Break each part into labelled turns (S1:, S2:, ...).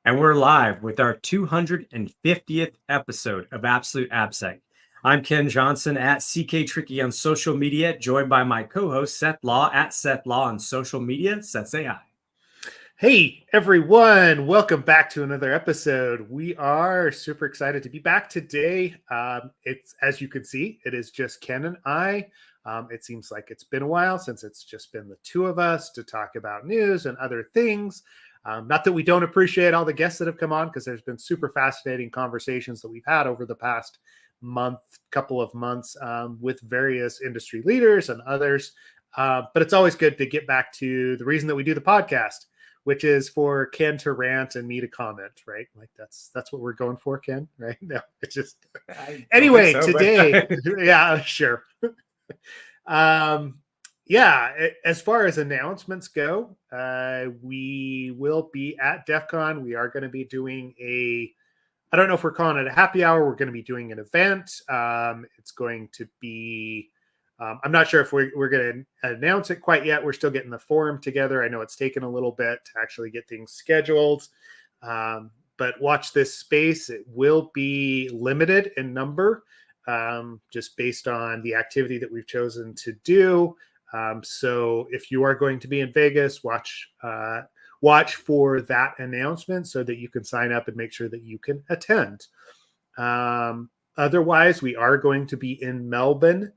S1: and we're live with our 250th episode of Absolute AppSec. I'm Ken Johnson at CK Tricky on social media, joined by my co-host Seth Law at Seth Law on social media. Seth, say hi.
S2: Hey everyone, welcome back to another episode. We are super excited to be back today. It's, as you can see, it is just Ken and I. It seems like it's been a while since it's just been the two of us to talk about news and other things. Not that we don't appreciate all the guests that have come on, because there's been super fascinating conversations that we've had over the past couple of months with various industry leaders and others. But it's always good to get back to the reason that we do the podcast, which is for Ken to rant and me to comment, right? Like that's what we're going for, Ken, right? No, it's just anyway, so, today. Yeah, sure. As far as announcements go, we will be at DEF CON. We are going to be doing I don't know if we're calling it a happy hour. We're going to be doing an event. It's going to be, I'm not sure if we're going to announce it quite yet. We're still getting the forum together. I know it's taken a little bit to actually get things scheduled. But watch this space. It will be limited in number, just based on the activity that we've chosen to do. So if you are going to be in Vegas, watch for that announcement so that you can sign up and make sure that you can attend. Otherwise, we are going to be in Melbourne,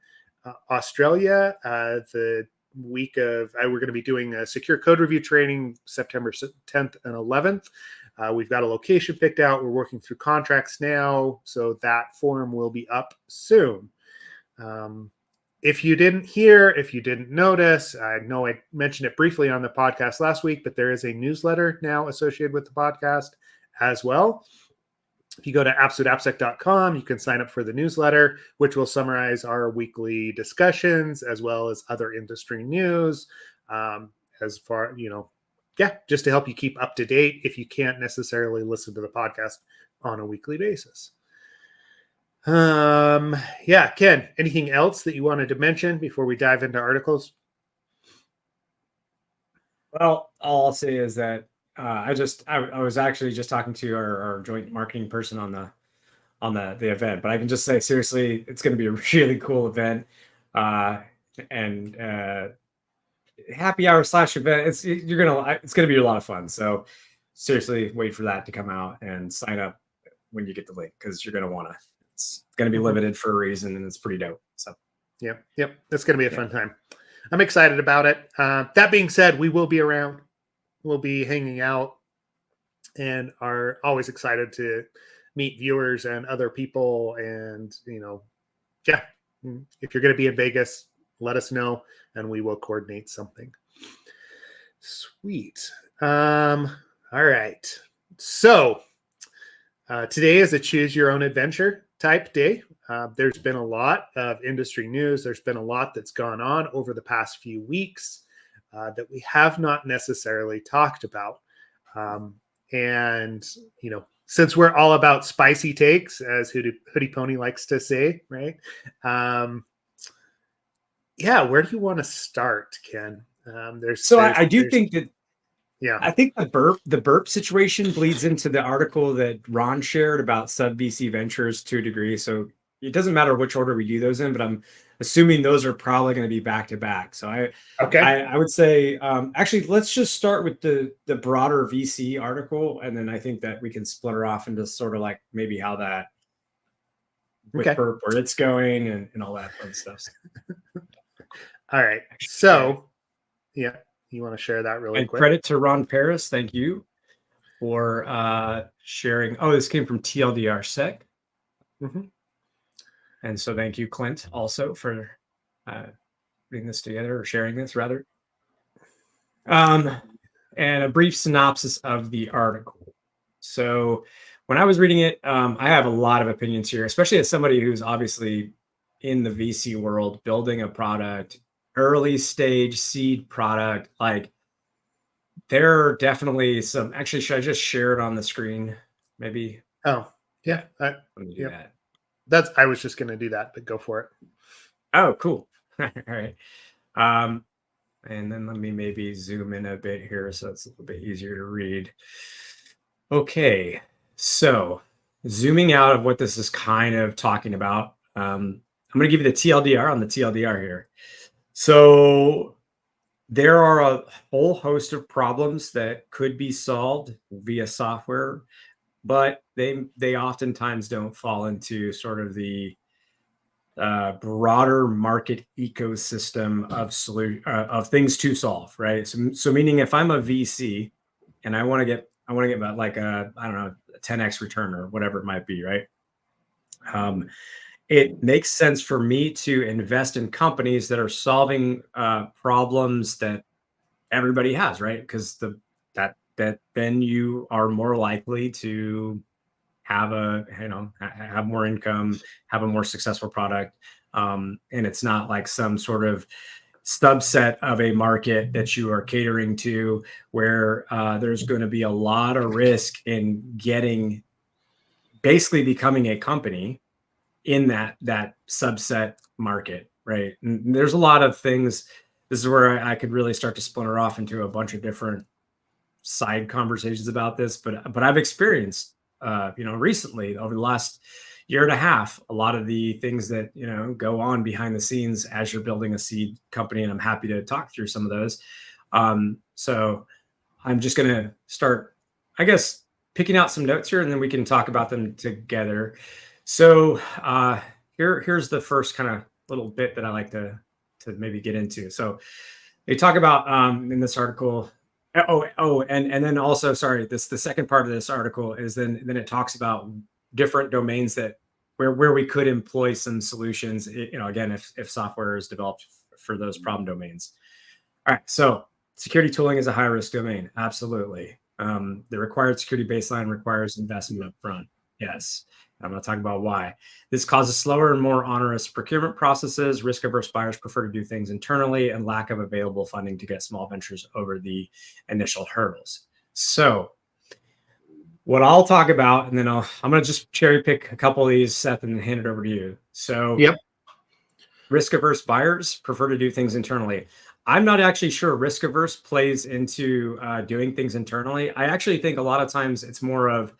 S2: Australia, the week of, we're going to be doing a secure code review training September 10th and 11th. We've got a location picked out. We're working through contracts now, so that forum will be up soon. If you didn't hear, if you didn't notice, I know I mentioned it briefly on the podcast last week, but there is a newsletter now associated with the podcast as well. If you go to absoluteappsec.com, you can sign up for the newsletter, which will summarize our weekly discussions as well as other industry news. Just to help you keep up to date if you can't necessarily listen to the podcast on a weekly basis. Ken, anything else that you wanted to mention before we dive into articles?
S1: Well, all I'll say is that I was actually just talking to our joint marketing person on the event, but I can just say seriously, it's going to be a really cool event, and happy hour / event. It's going to be a lot of fun. So seriously, wait for that to come out and sign up when you get the link, because you're going to want to. It's going to be limited for a reason, and it's pretty dope. So
S2: yep, it's going to be a fun time. I'm excited about it. That being said, we will be around. We'll be hanging out and are always excited to meet viewers and other people. And, if you're going to be in Vegas, let us know and we will coordinate something. Sweet. All right. So today is a choose your own adventure type day. There's been a lot of industry news. There's been a lot that's gone on over the past few weeks that we have not necessarily talked about. Since we're all about spicy takes, as Hoodie Pony likes to say, right? Where do you want to start, Ken?
S1: I think that I think the burp situation bleeds into the article that Ron shared about sub VC ventures to a degree. So it doesn't matter which order we do those in, but I'm assuming those are probably going to be back to back. So I would say actually let's just start with the broader VC article, and then I think that we can split her off into sort of like maybe how that with burp, where it's going and all that fun stuff.
S2: All right. So yeah. You want to share that really quick?
S1: Credit to Ron Paris. Thank you for sharing. Oh, this came from TLDR Sec.
S2: Mm-hmm.
S1: And so thank you, Clint, also for putting this together, or sharing this rather. And a brief synopsis of the article. So when I was reading it, I have a lot of opinions here, especially as somebody who's obviously in the VC world, building a product, early stage seed product. Like, there are definitely some. Actually, should I just share it on the screen? Maybe.
S2: Oh, yeah.
S1: Let me do that.
S2: I was just going to do that, but go for it.
S1: Oh, cool. All right. And then let me maybe zoom in a bit here so it's a little bit easier to read. Okay, so zooming out of what this is kind of talking about, I'm going to give you the TLDR on the TLDR here. So there are a whole host of problems that could be solved via software, but they oftentimes don't fall into sort of the broader market ecosystem of things to solve, right? So meaning if I'm a VC and I want to get about like a I don't know a 10x return or whatever it might be, right? Um, it makes sense for me to invest in companies that are solving problems that everybody has, right? Because that then you are more likely to have have more income, have a more successful product, and it's not like some sort of subset of a market that you are catering to where there's going to be a lot of risk in getting basically becoming a company in that subset market, right? And there's a lot of things. This is where I could really start to splinter off into a bunch of different side conversations about this, but I've experienced recently over the last year and a half a lot of the things that go on behind the scenes as you're building a seed company, and I'm happy to talk through some of those. So I'm just going to start, I guess, picking out some notes here, and then we can talk about them together. So here's the first kind of little bit that I like to maybe get into. So they talk about in this article. And then also, sorry, the second part of this article is then it talks about different domains that where we could employ some solutions. Again, if software is developed for those problem domains. All right, so security tooling is a high risk domain. Absolutely. The required security baseline requires investment up front. Yes. I'm going to talk about why. This causes slower and more onerous procurement processes. Risk-averse buyers prefer to do things internally, and lack of available funding to get small ventures over the initial hurdles. So what I'll talk about, and then I'm going to just cherry pick a couple of these, Seth, and hand it over to you. So
S2: Yep.
S1: Risk-averse buyers prefer to do things internally. I'm not actually sure risk-averse plays into doing things internally. I actually think a lot of times it's more of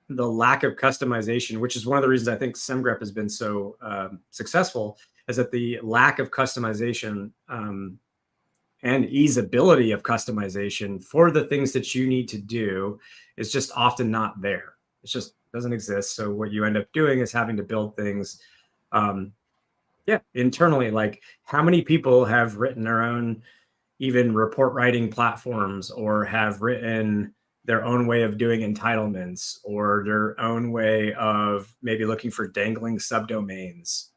S1: the lack of customization, which is one of the reasons I think SemGrep has been so successful, is that the lack of customization and easeability of customization for the things that you need to do is just often not there. It just doesn't exist. So what you end up doing is having to build things internally. Like, how many people have written their own even report writing platforms, or have written their own way of doing entitlements, or their own way of maybe looking for dangling subdomains,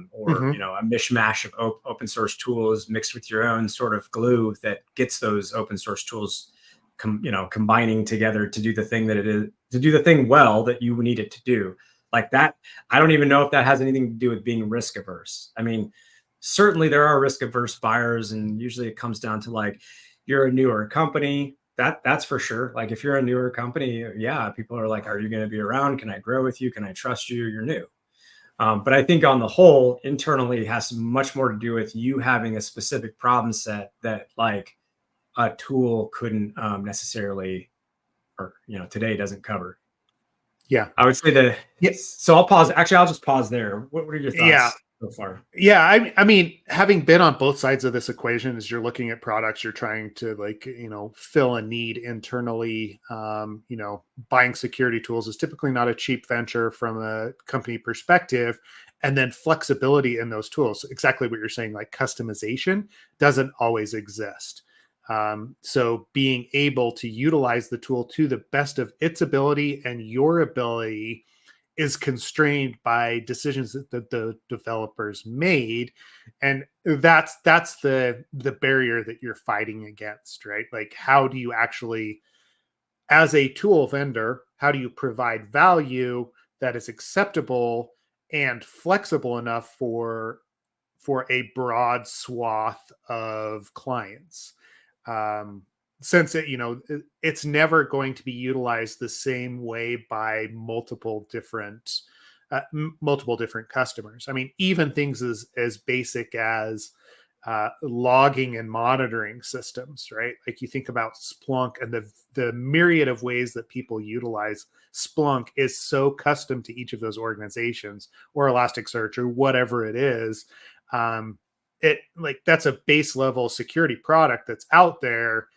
S1: or a mishmash of open source tools mixed with your own sort of glue that gets those open source tools combining together to do the thing that it is, to do the thing well that you need it to do. Like that, I don't even know if that has anything to do with being risk averse. I mean, certainly there are risk averse buyers, and usually it comes down to like, you're a newer company. That's for sure. Like, if you're a newer company, yeah, people are like, are you going to be around? Can I grow with you? Can I trust you? You're new. But I think on the whole, internally, it has much more to do with you having a specific problem set that like a tool couldn't necessarily, or today doesn't cover.
S2: Yeah.
S1: I would say that.
S2: Yes.
S1: So I'll pause. Actually, I'll just pause there. What are your thoughts?
S2: Yeah.
S1: So far?
S2: Yeah, I mean, having been on both sides of this equation, as you're looking at products, you're trying to fill a need internally. Buying security tools is typically not a cheap venture from a company perspective, and then flexibility in those tools. Exactly what you're saying, like customization doesn't always exist. So being able to utilize the tool to the best of its ability and your ability is constrained by decisions that the developers made, and that's the barrier that you're fighting against, right? Like, how do you actually, as a tool vendor, how do you provide value that is acceptable and flexible enough for a broad swath of clients? Since it's never going to be utilized the same way by multiple different customers. I mean, even things as basic as logging and monitoring systems, right? Like you think about Splunk and the myriad of ways that people utilize Splunk is so custom to each of those organizations, or Elasticsearch or whatever it is. It like that's a base level security product that's out there.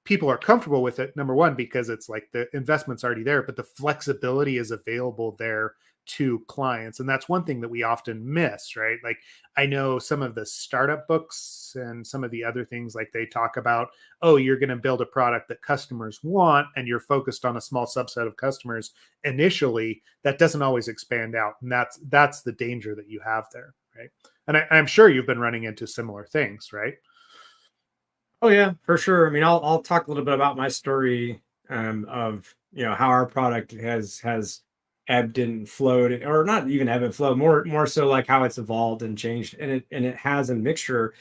S2: People are comfortable with it, number one, because it's like the investment's already there, but the flexibility is available there to clients. And that's one thing that we often miss, right? Like I know some of the startup books and some of the other things, like they talk about, oh, you're going to build a product that customers want and you're focused on a small subset of customers initially. That doesn't always expand out. And that's the danger that you have there, right? And I'm sure you've been running into similar things, right?
S1: Oh yeah, for sure. I mean, I'll talk a little bit about my story of how our product has ebbed and flowed, or not even ebb and flow, more so like how it's evolved and changed, and it has a mixture.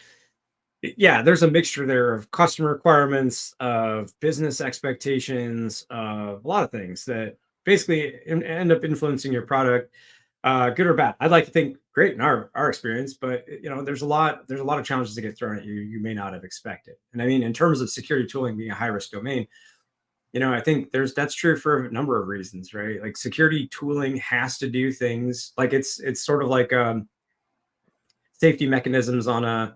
S1: Yeah, there's a mixture there of customer requirements, of business expectations, of a lot of things that basically end up influencing your product, good or bad. I'd like to think great in our experience, but there's a lot of challenges that get thrown at you you may not have expected. And I mean, in terms of security tooling being a high risk domain, I think that's true for a number of reasons, right? Like security tooling has to do things like it's sort of like safety mechanisms on an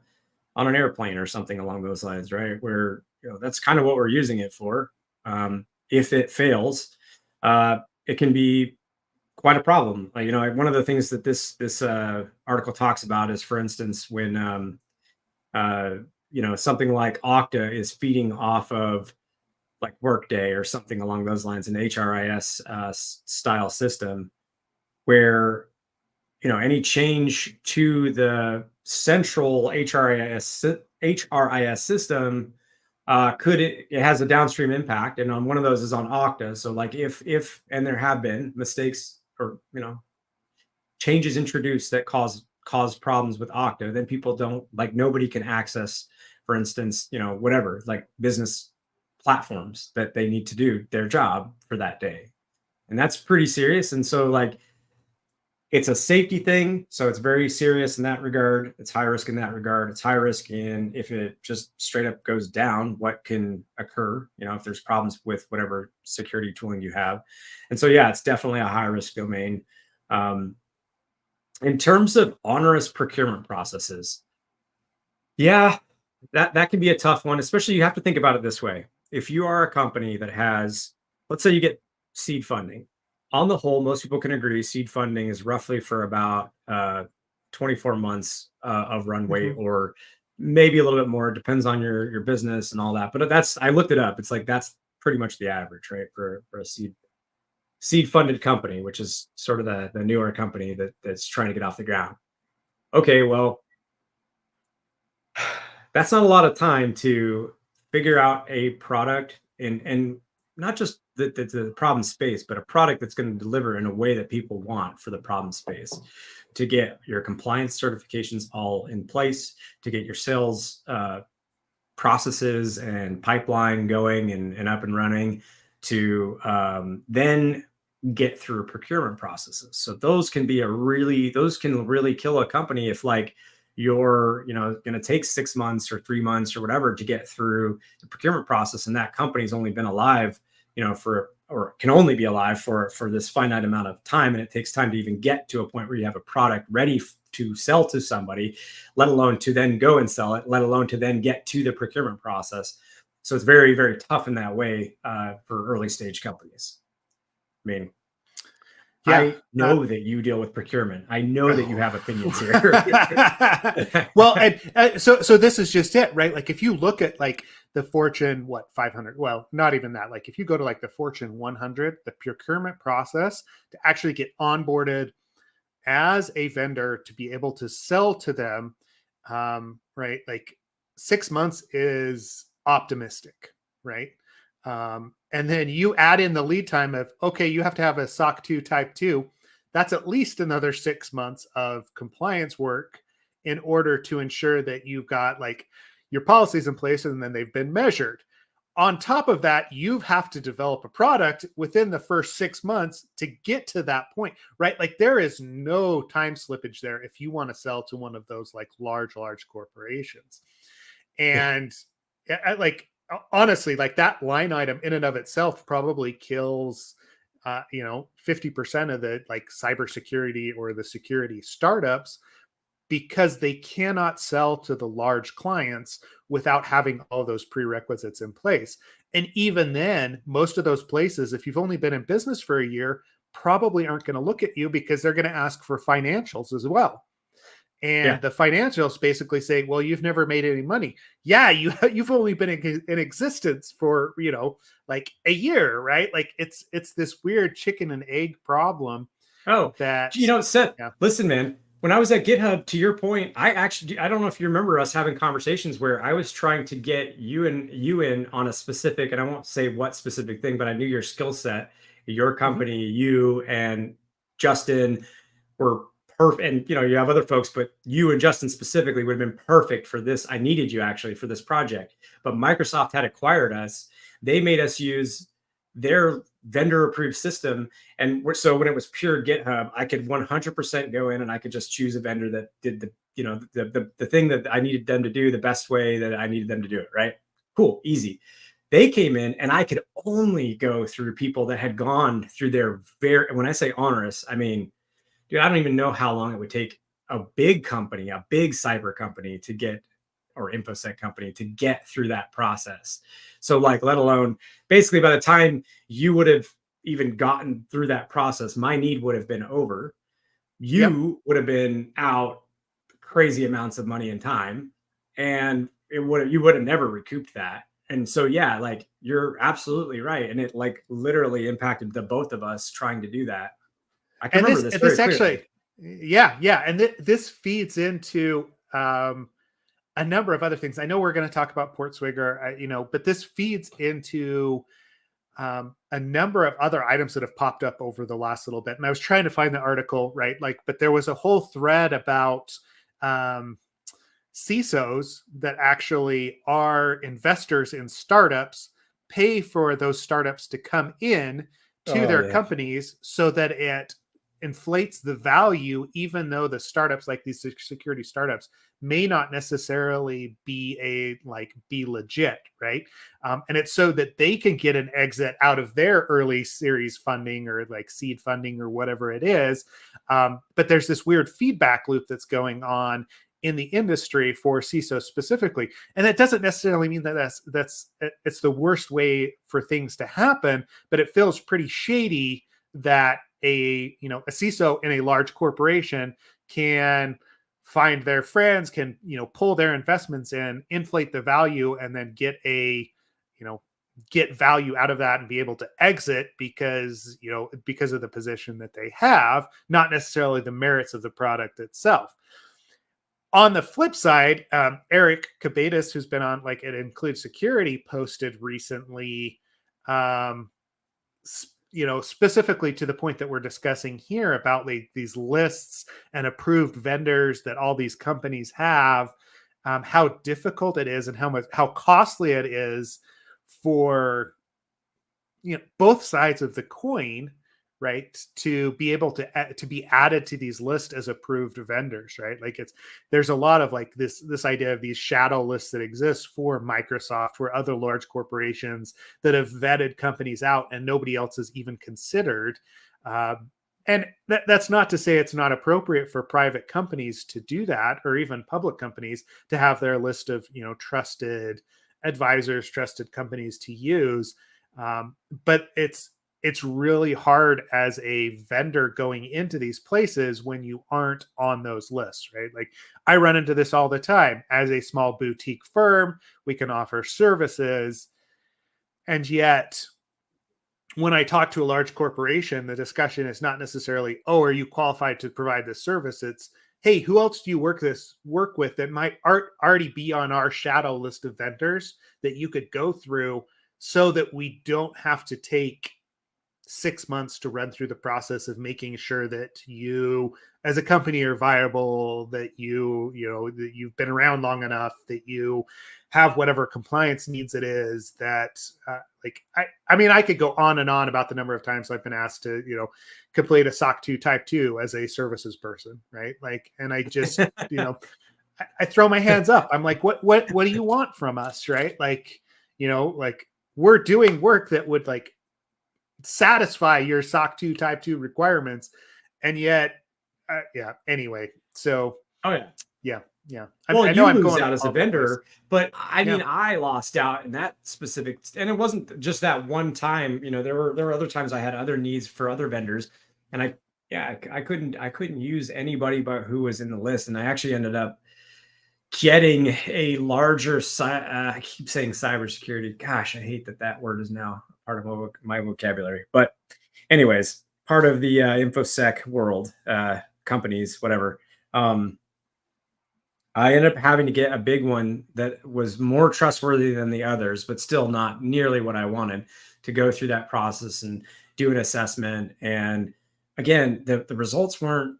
S1: airplane or something along those lines, right? Where that's kind of what we're using it for. If it fails, it can be quite a problem. One of the things that this article talks about is, for instance, when something like Okta is feeding off of like Workday or something along those lines, an HRIS style system, where any change to the central HRIS system it has a downstream impact, and on one of those is on Okta. So like if and there have been mistakes or changes introduced that cause problems with Okta, then people don't nobody can access, for instance, whatever, like business platforms that they need to do their job for that day. And that's pretty serious. And so it's a safety thing. So it's very serious in that regard. It's high risk in that regard. It's high risk in if it just straight up goes down, what can occur, if there's problems with whatever security tooling you have. And so, yeah, it's definitely a high risk domain. In terms of onerous procurement processes, yeah, that can be a tough one, especially you have to think about it this way. If you are a company that has, let's say you get seed funding, on the whole, most people can agree seed funding is roughly for about 24 months of runway, or maybe a little bit more. It depends on your business and all that. But I looked it up. It's like that's pretty much the average, right, for a seed funded company, which is sort of the newer company that's trying to get off the ground. Okay, well, that's not a lot of time to figure out a product and not just the problem space, but a product that's going to deliver in a way that people want for the problem space, to get your compliance certifications all in place, to get your sales processes and pipeline going and up and running, to then get through procurement processes. So those can really kill a company if you're going to take 6 months or 3 months or whatever to get through the procurement process, and that company's only been alive or can only be alive for this finite amount of time, and it takes time to even get to a point where you have a product ready to sell to somebody, let alone to then go and sell it, let alone to then get to the procurement process. So it's very, very tough in that way for early stage companies. I mean, yeah, I know that you deal with procurement. I know that you have opinions here.
S2: Well, and so this is just it, right? Like if you look at the Fortune 500, well, not even that. Like if you go to the Fortune 100, the procurement process to actually get onboarded as a vendor to be able to sell to them, right? 6 months is optimistic, right? And then you add in the lead time of, okay, you have to have a SOC 2 type 2. That's at least another 6 months of compliance work in order to ensure that you've got your policies in place and then they've been measured. on top of that, you have to develop a product within the first 6 months to get to that point, right? Like there is no time slippage there if you want to sell to one of those like large corporations. And like honestly, like that line item in and of itself probably kills 50% of the like cybersecurity or the security startups, because they cannot sell to the large clients without having all those prerequisites in place. And even then, most of those places, if you've only been in business for a year, probably aren't going to look at you because they're going to ask for financials as well. And the financials basically say, well, you've never made any money. Yeah, you've only been in existence for, like a year, right? Like it's this weird chicken and egg problem.
S1: Oh,
S2: that
S1: Seth,
S2: yeah.
S1: Listen, man, when I was at GitHub, to your point, I don't know if you remember us having conversations where I was trying to get you in on a specific, and I won't say what specific thing, but I knew your skill set, your company, you and Justin were perfect. And, you have other folks, but you and Justin specifically would have been perfect for this. I needed you actually for this project, but Microsoft had acquired us. They made us use their vendor approved system. And so when it was pure GitHub, I could 100% go in and I could just choose a vendor that did the thing that I needed them to do the best way that I needed them to do it. Right. Cool. Easy. They came in and I could only go through people that had gone through their when I say onerous, I mean, dude, I don't even know how long it would take a big company, a big cyber company to get, or InfoSec company to get through that process. So like, let alone basically by the time you would have even gotten through that process, my need would have been over. You would have been out crazy amounts of money and time, and you would have never recouped that. And so, yeah, like you're absolutely right. And it like literally impacted the both of us trying to do that. I can remember this very
S2: actually,
S1: clearly.
S2: yeah. And this feeds into a number of other things. I know we're going to talk about Portswigger, but this feeds into a number of other items that have popped up over the last little bit. And I was trying to find the article, right? Like, but there was a whole thread about CISOs that actually are investors in startups, pay for those startups to come in to their companies so that it inflates the value, even though the startups, like these security startups, may not necessarily be legit, right? And it's so that they can get an exit out of their early series funding or like seed funding or whatever it is. But there's this weird feedback loop that's going on in the industry for CISO specifically. And that doesn't necessarily mean that it's the worst way for things to happen, but it feels pretty shady that a CISO in a large corporation can find their friends, can pull their investments in, inflate the value, and then get value out of that and be able to exit because of the position that they have, not necessarily the merits of the product itself. On the flip side, Eric Kabatis, who's been on It Includes Security, posted recently, specifically to the point that we're discussing here about these lists and approved vendors that all these companies have, how difficult it is and how costly it is for both sides of the coin, right, to be able to be added to these lists as approved vendors, right? Like there's a lot of like this idea of these shadow lists that exist for Microsoft, for other large corporations that have vetted companies out and nobody else has even considered. And that's not to say it's not appropriate for private companies to do that, or even public companies to have their list of trusted advisors, trusted companies to use. But it's really hard as a vendor going into these places when you aren't on those lists, right? Like I run into this all the time. As a small boutique firm, we can offer services. And yet when I talk to a large corporation, the discussion is not necessarily, oh, are you qualified to provide this service? It's, hey, who else do you work with that might already be on our shadow list of vendors that you could go through so that we don't have to take 6 months to run through the process of making sure that you as a company are viable, that that you've been around long enough, that you have whatever compliance needs it is, that I mean, I could go on and on about the number of times I've been asked to, complete a SOC 2 type 2 as a services person, right? Like, and I just, I throw my hands up. I'm like, what do you want from us? Right. Like, like we're doing work that would like satisfy your SOC 2 type 2 requirements. And yet, anyway. So,
S1: oh yeah.
S2: Yeah.
S1: Well,
S2: I know
S1: you
S2: I'm
S1: lose
S2: going
S1: out as a
S2: all over the place.
S1: vendor, but I mean, I lost out in that specific, and it wasn't just that one time. There were other times I had other needs for other vendors, and I couldn't use anybody but who was in the list, and I actually ended up getting a larger. I keep saying cybersecurity. Gosh, I hate that word is now part of my vocabulary. But, anyways, part of the infosec world, companies, whatever. I ended up having to get a big one that was more trustworthy than the others, but still not nearly what I wanted, to go through that process and do an assessment. And again, the results weren't,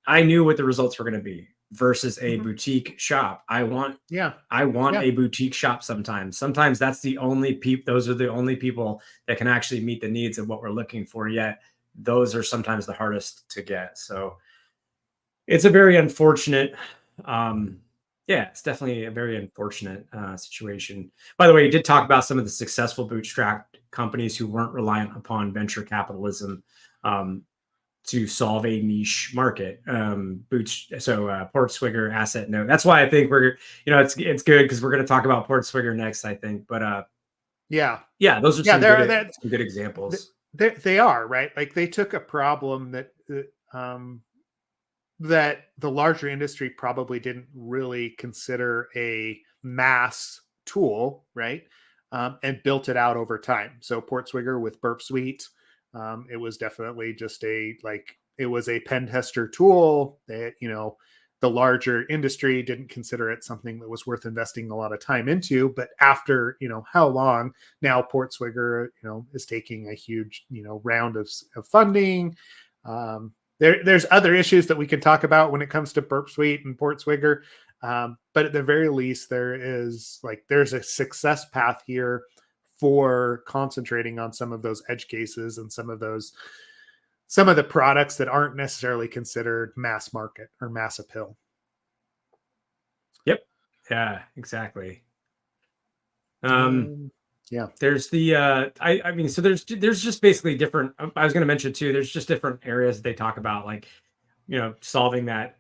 S1: I knew what the results were going to be versus a boutique shop. I want a boutique shop sometimes. Sometimes that's the only those are the only people that can actually meet the needs of what we're looking for. Yet those are sometimes the hardest to get. So it's a very unfortunate, it's definitely a very unfortunate situation. By the way, you did talk about some of the successful bootstrapped companies who weren't reliant upon venture capitalism to solve a niche market. Portswigger, Asset Note. That's why I think it's good because we're going to talk about Portswigger next, I think. But those are some good examples.
S2: They are, right. Like they took a problem that the larger industry probably didn't really consider a mass tool, right? And built it out over time. So Portswigger with Burp Suite, it was definitely just it was a pen tester tool that, the larger industry didn't consider it something that was worth investing a lot of time into. But after, how long now Portswigger, is taking a huge, round of funding. There's other issues that we can talk about when it comes to Burp Suite and Portswigger. But at the very least, there's a success path here for concentrating on some of those edge cases and some of the products that aren't necessarily considered mass market or mass appeal.
S1: Yep. Yeah, exactly. There's the I mean, so there's just basically different, I was going to mention too, there's just different areas that they talk about, like, solving that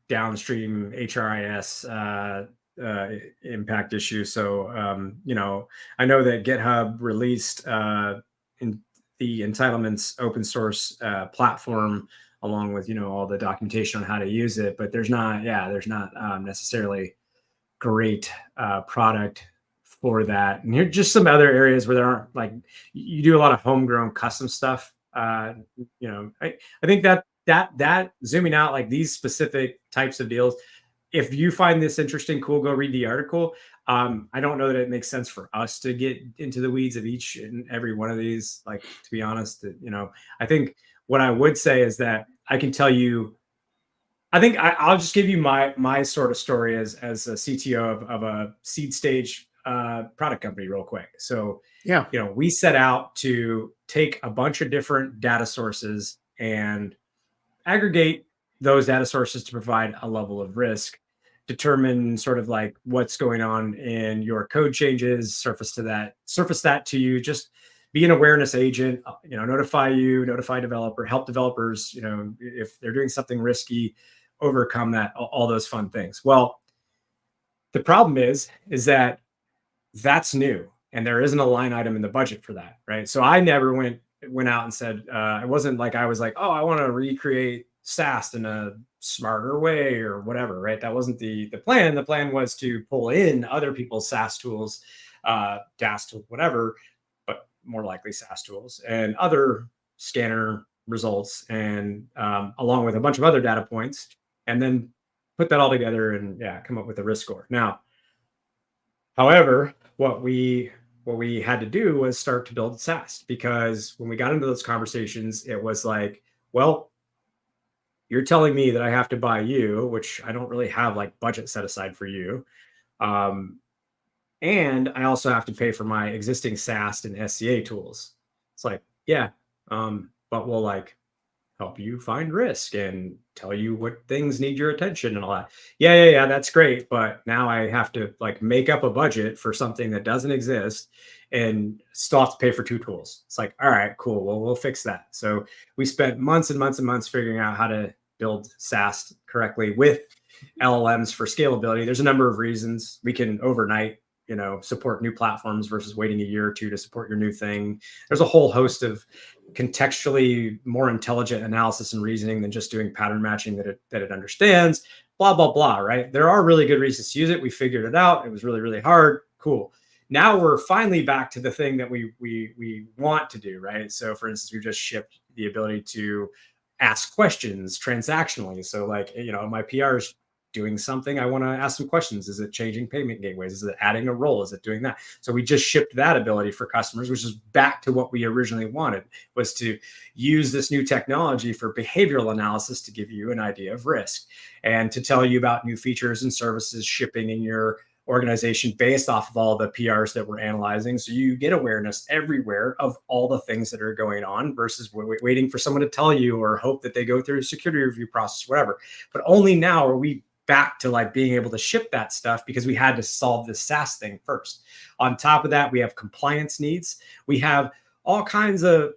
S1: downstream HRIS impact issue. So I know that GitHub released in the entitlements open source platform along with all the documentation on how to use it, but there's not necessarily great product for that. And here's just some other areas where there aren't, like, you do a lot of homegrown custom stuff. I think that zooming out, like these specific types of deals, if you find this interesting, cool, go read the article. I don't know that it makes sense for us to get into the weeds of each and every one of these. Like, to be honest, I think what I would say is that I can tell you, I think I'll just give you my sort of story as a CTO of a seed stage product company real quick. So, we set out to take a bunch of different data sources and aggregate those data sources to provide a level of risk, determine sort of like what's going on in your code changes, surface that to you, just be an awareness agent, notify developer, help developers, if they're doing something risky, overcome that, all those fun things. Well, the problem is that that's new and there isn't a line item in the budget for that, right? So I never went out and said, it wasn't like I was like, oh, I want to recreate SAST in a smarter way or whatever, right? That wasn't the plan. The plan was to pull in other people's SaaS tools, DAS tools, whatever, but more likely SaaS tools and other scanner results, and along with a bunch of other data points, and then put that all together and come up with a risk score. Now, however, what we what we had to do was start to build SaaS, because when we got into those conversations, it was like, well, you're telling me that I have to buy you, which I don't really have like budget set aside for you. Um, and I also have to pay for my existing SaaS and SCA tools. It's like, yeah, but we'll like help you find risk and tell you what things need your attention and all that. Yeah, that's great. But now I have to like make up a budget for something that doesn't exist and still have to pay for 2 tools. It's like, all right, cool. Well, we'll fix that. So we spent months and months and months figuring out how to build SaaS correctly with LLMs for scalability. There's a number of reasons. We can overnight, support new platforms versus waiting a year or two to support your new thing. There's a whole host of contextually more intelligent analysis and reasoning than just doing pattern matching that it understands, blah, blah, blah, right? There are really good reasons to use it. We figured it out. It was really, really hard. Cool. Now we're finally back to the thing that we want to do, right? So for instance, we've just shipped the ability to ask questions transactionally. So like, my PR is doing something, I want to ask some questions. Is it changing payment gateways? Is it adding a role? Is it doing that? So we just shipped that ability for customers, which is back to what we originally wanted, was to use this new technology for behavioral analysis to give you an idea of risk and to tell you about new features and services shipping in your organization based off of all the PRs that we're analyzing. So you get awareness everywhere of all the things that are going on versus waiting for someone to tell you or hope that they go through a security review process, whatever. But only now are we back to like being able to ship that stuff because we had to solve this SaaS thing first. On top of that, we have compliance needs. We have all kinds of,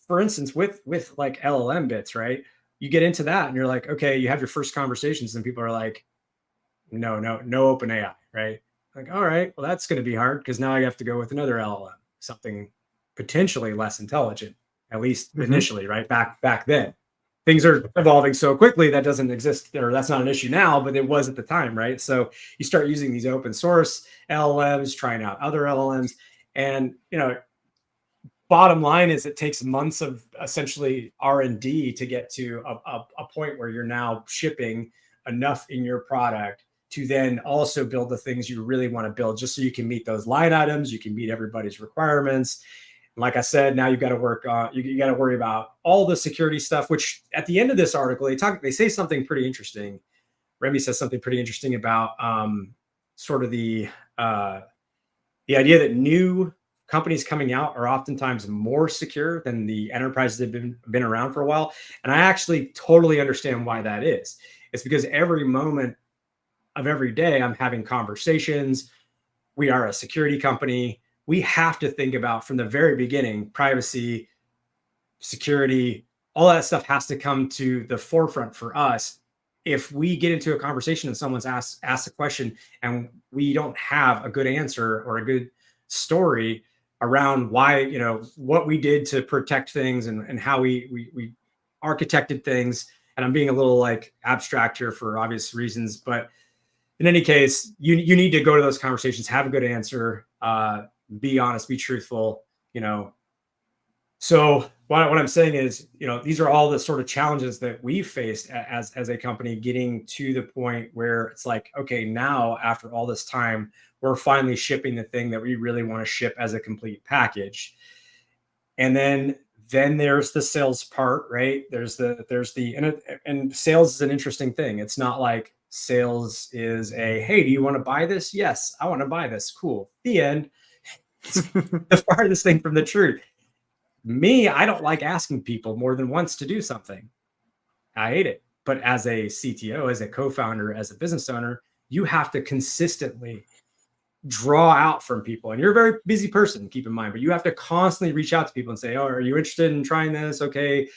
S1: for instance, with like LLM bits, right? You get into that and you're like, okay, you have your first conversations and people are like, no open AI, right? Like, all right, well, that's going to be hard because now I have to go with another LLM, something potentially less intelligent, at least initially, right? Back then. Things are evolving so quickly that doesn't exist, or that's not an issue now, but it was at the time, right? So you start using these open source LLMs, trying out other LLMs, and bottom line is it takes months of essentially R&D to get to a point where you're now shipping enough in your product to then also build the things you really want to build, just so you can meet those line items, you can meet everybody's requirements. Like I said, now you've got to work on, you got to worry about all the security stuff, which at the end of this article, they say something pretty interesting. Remy says something pretty interesting about sort of the idea that new companies coming out are oftentimes more secure than the enterprises that have been around for a while. And I actually totally understand why that is. It's because every moment of every day I'm having conversations. We are a security company. We have to think about from the very beginning, privacy, security, all that stuff has to come to the forefront for us. If we get into a conversation and someone's asked a question and we don't have a good answer or a good story around why, what we did to protect things and how we architected things. And I'm being a little like abstract here for obvious reasons, but in any case, you need to go to those conversations, have a good answer, be honest, be truthful, So what I'm saying is, these are all the sort of challenges that we've faced as a company, getting to the point where it's like, okay, now after all this time, we're finally shipping the thing that we really want to ship as a complete package. And then there's the sales part, right? There's the and sales is an interesting thing. It's not like sales is hey, do you want to buy this? Yes, I want to buy this. Cool. The end. It's the farthest thing from the truth. Me, I don't like asking people more than once to do something. I hate it. But as a CTO, as a co-founder, as a business owner, you have to consistently draw out from people. And you're a very busy person, keep in mind, but you have to constantly reach out to people and say, oh, are you interested in trying this? Okay.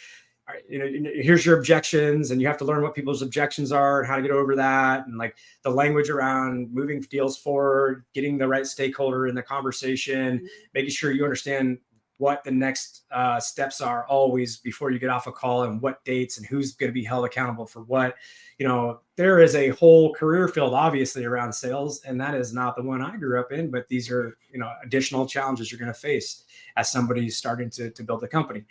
S1: All right, here's your objections, and you have to learn what people's objections are and how to get over that. And like the language around moving deals forward, getting the right stakeholder in the conversation, making sure you understand what the next steps are always before you get off a call, and what dates and who's going to be held accountable for what. There is a whole career field obviously around sales, and that is not the one I grew up in, but these are, additional challenges you're going to face as somebody starting to build a company.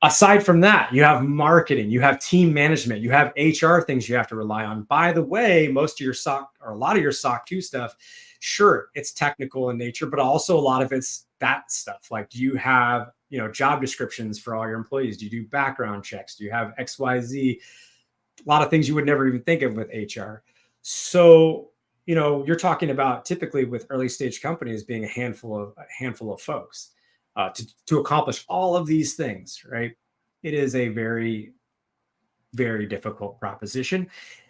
S1: Aside from that, you have marketing, you have team management, you have HR things you have to rely on. By the way, most of your SOC, or a lot of your SOC 2 stuff, sure, it's technical in nature, but also a lot of it's that stuff. Like, do you have, job descriptions for all your employees? Do you do background checks? Do you have XYZ? A lot of things you would never even think of with HR. So, you're talking about typically with early stage companies being a handful of folks to accomplish all of these things, right? It is a very, very difficult proposition.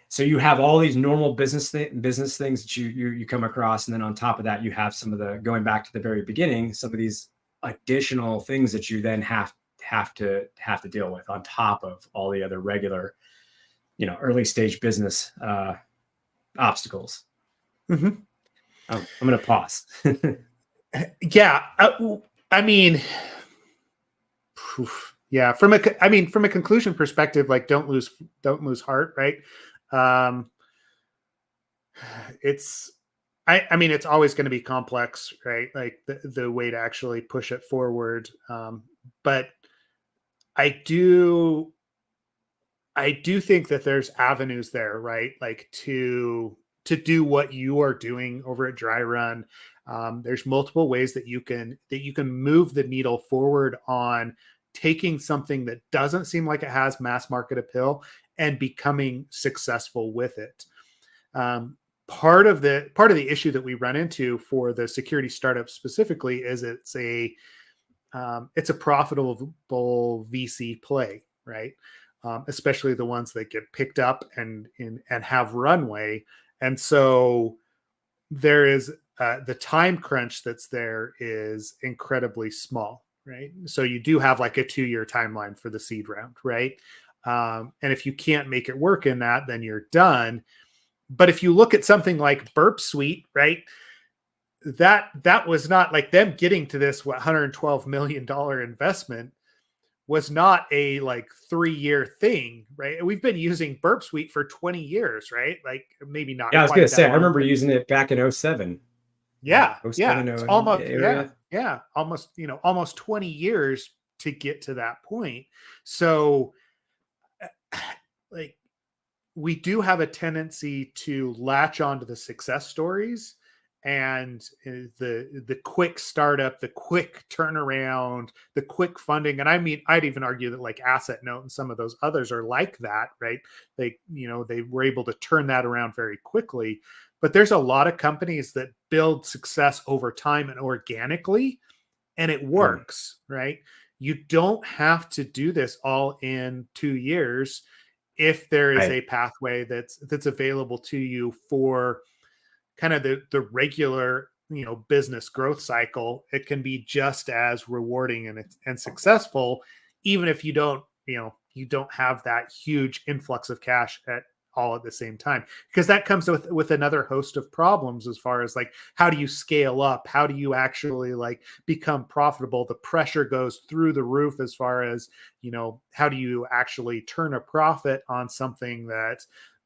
S1: So you have all these normal business things that you come across, and then on top of that, you have some of the, going back to the very beginning, some of these additional things that you then have to deal with on top of all the other regular, early stage business obstacles.
S2: Mm-hmm.
S1: I'm going to pause.
S2: Yeah, I mean, yeah. From a conclusion perspective, like don't lose heart, right? It's always going to be complex, right? Like the way to actually push it forward. But I do think that there's avenues there, right? Like to do what you are doing over at Dry Run. There's multiple ways that you can move the needle forward on taking something that doesn't seem like it has mass market appeal and becoming successful with it. Part of the issue that we run into for the security startup specifically is it's a profitable VC play, right? Especially the ones that get picked up and have runway. And so there is the time crunch that's there is incredibly small, right? So you do have like a 2-year timeline for the seed round, right? And if you can't make it work in that, then you're done. But if you look at something like Burp Suite, right? That was not like them getting to this $112 million investment was not a like 3-year thing, right? We've been using Burp Suite for 20 years, right? Like maybe not.
S1: Yeah, I was going to say, I remember using it back in 07.
S2: Yeah.
S1: 07,
S2: It's almost, almost 20 years to get to that point. So like we do have a tendency to latch onto the success stories and the quick startup, the quick turnaround, the quick funding. And I mean, I'd even argue that like Asset Note and some of those others are like that, right? They were able to turn that around very quickly. But there's a lot of companies that build success over time and organically, and it works, right? You don't have to do this all in 2 years if there is a pathway that's available to you for kind of the regular, business growth cycle. It can be just as rewarding and successful, even if you don't have that huge influx of cash at the same time, because that comes with another host of problems as far as like, how do you scale up? How do you actually like become profitable? The pressure goes through the roof as far as, how do you actually turn a profit on something that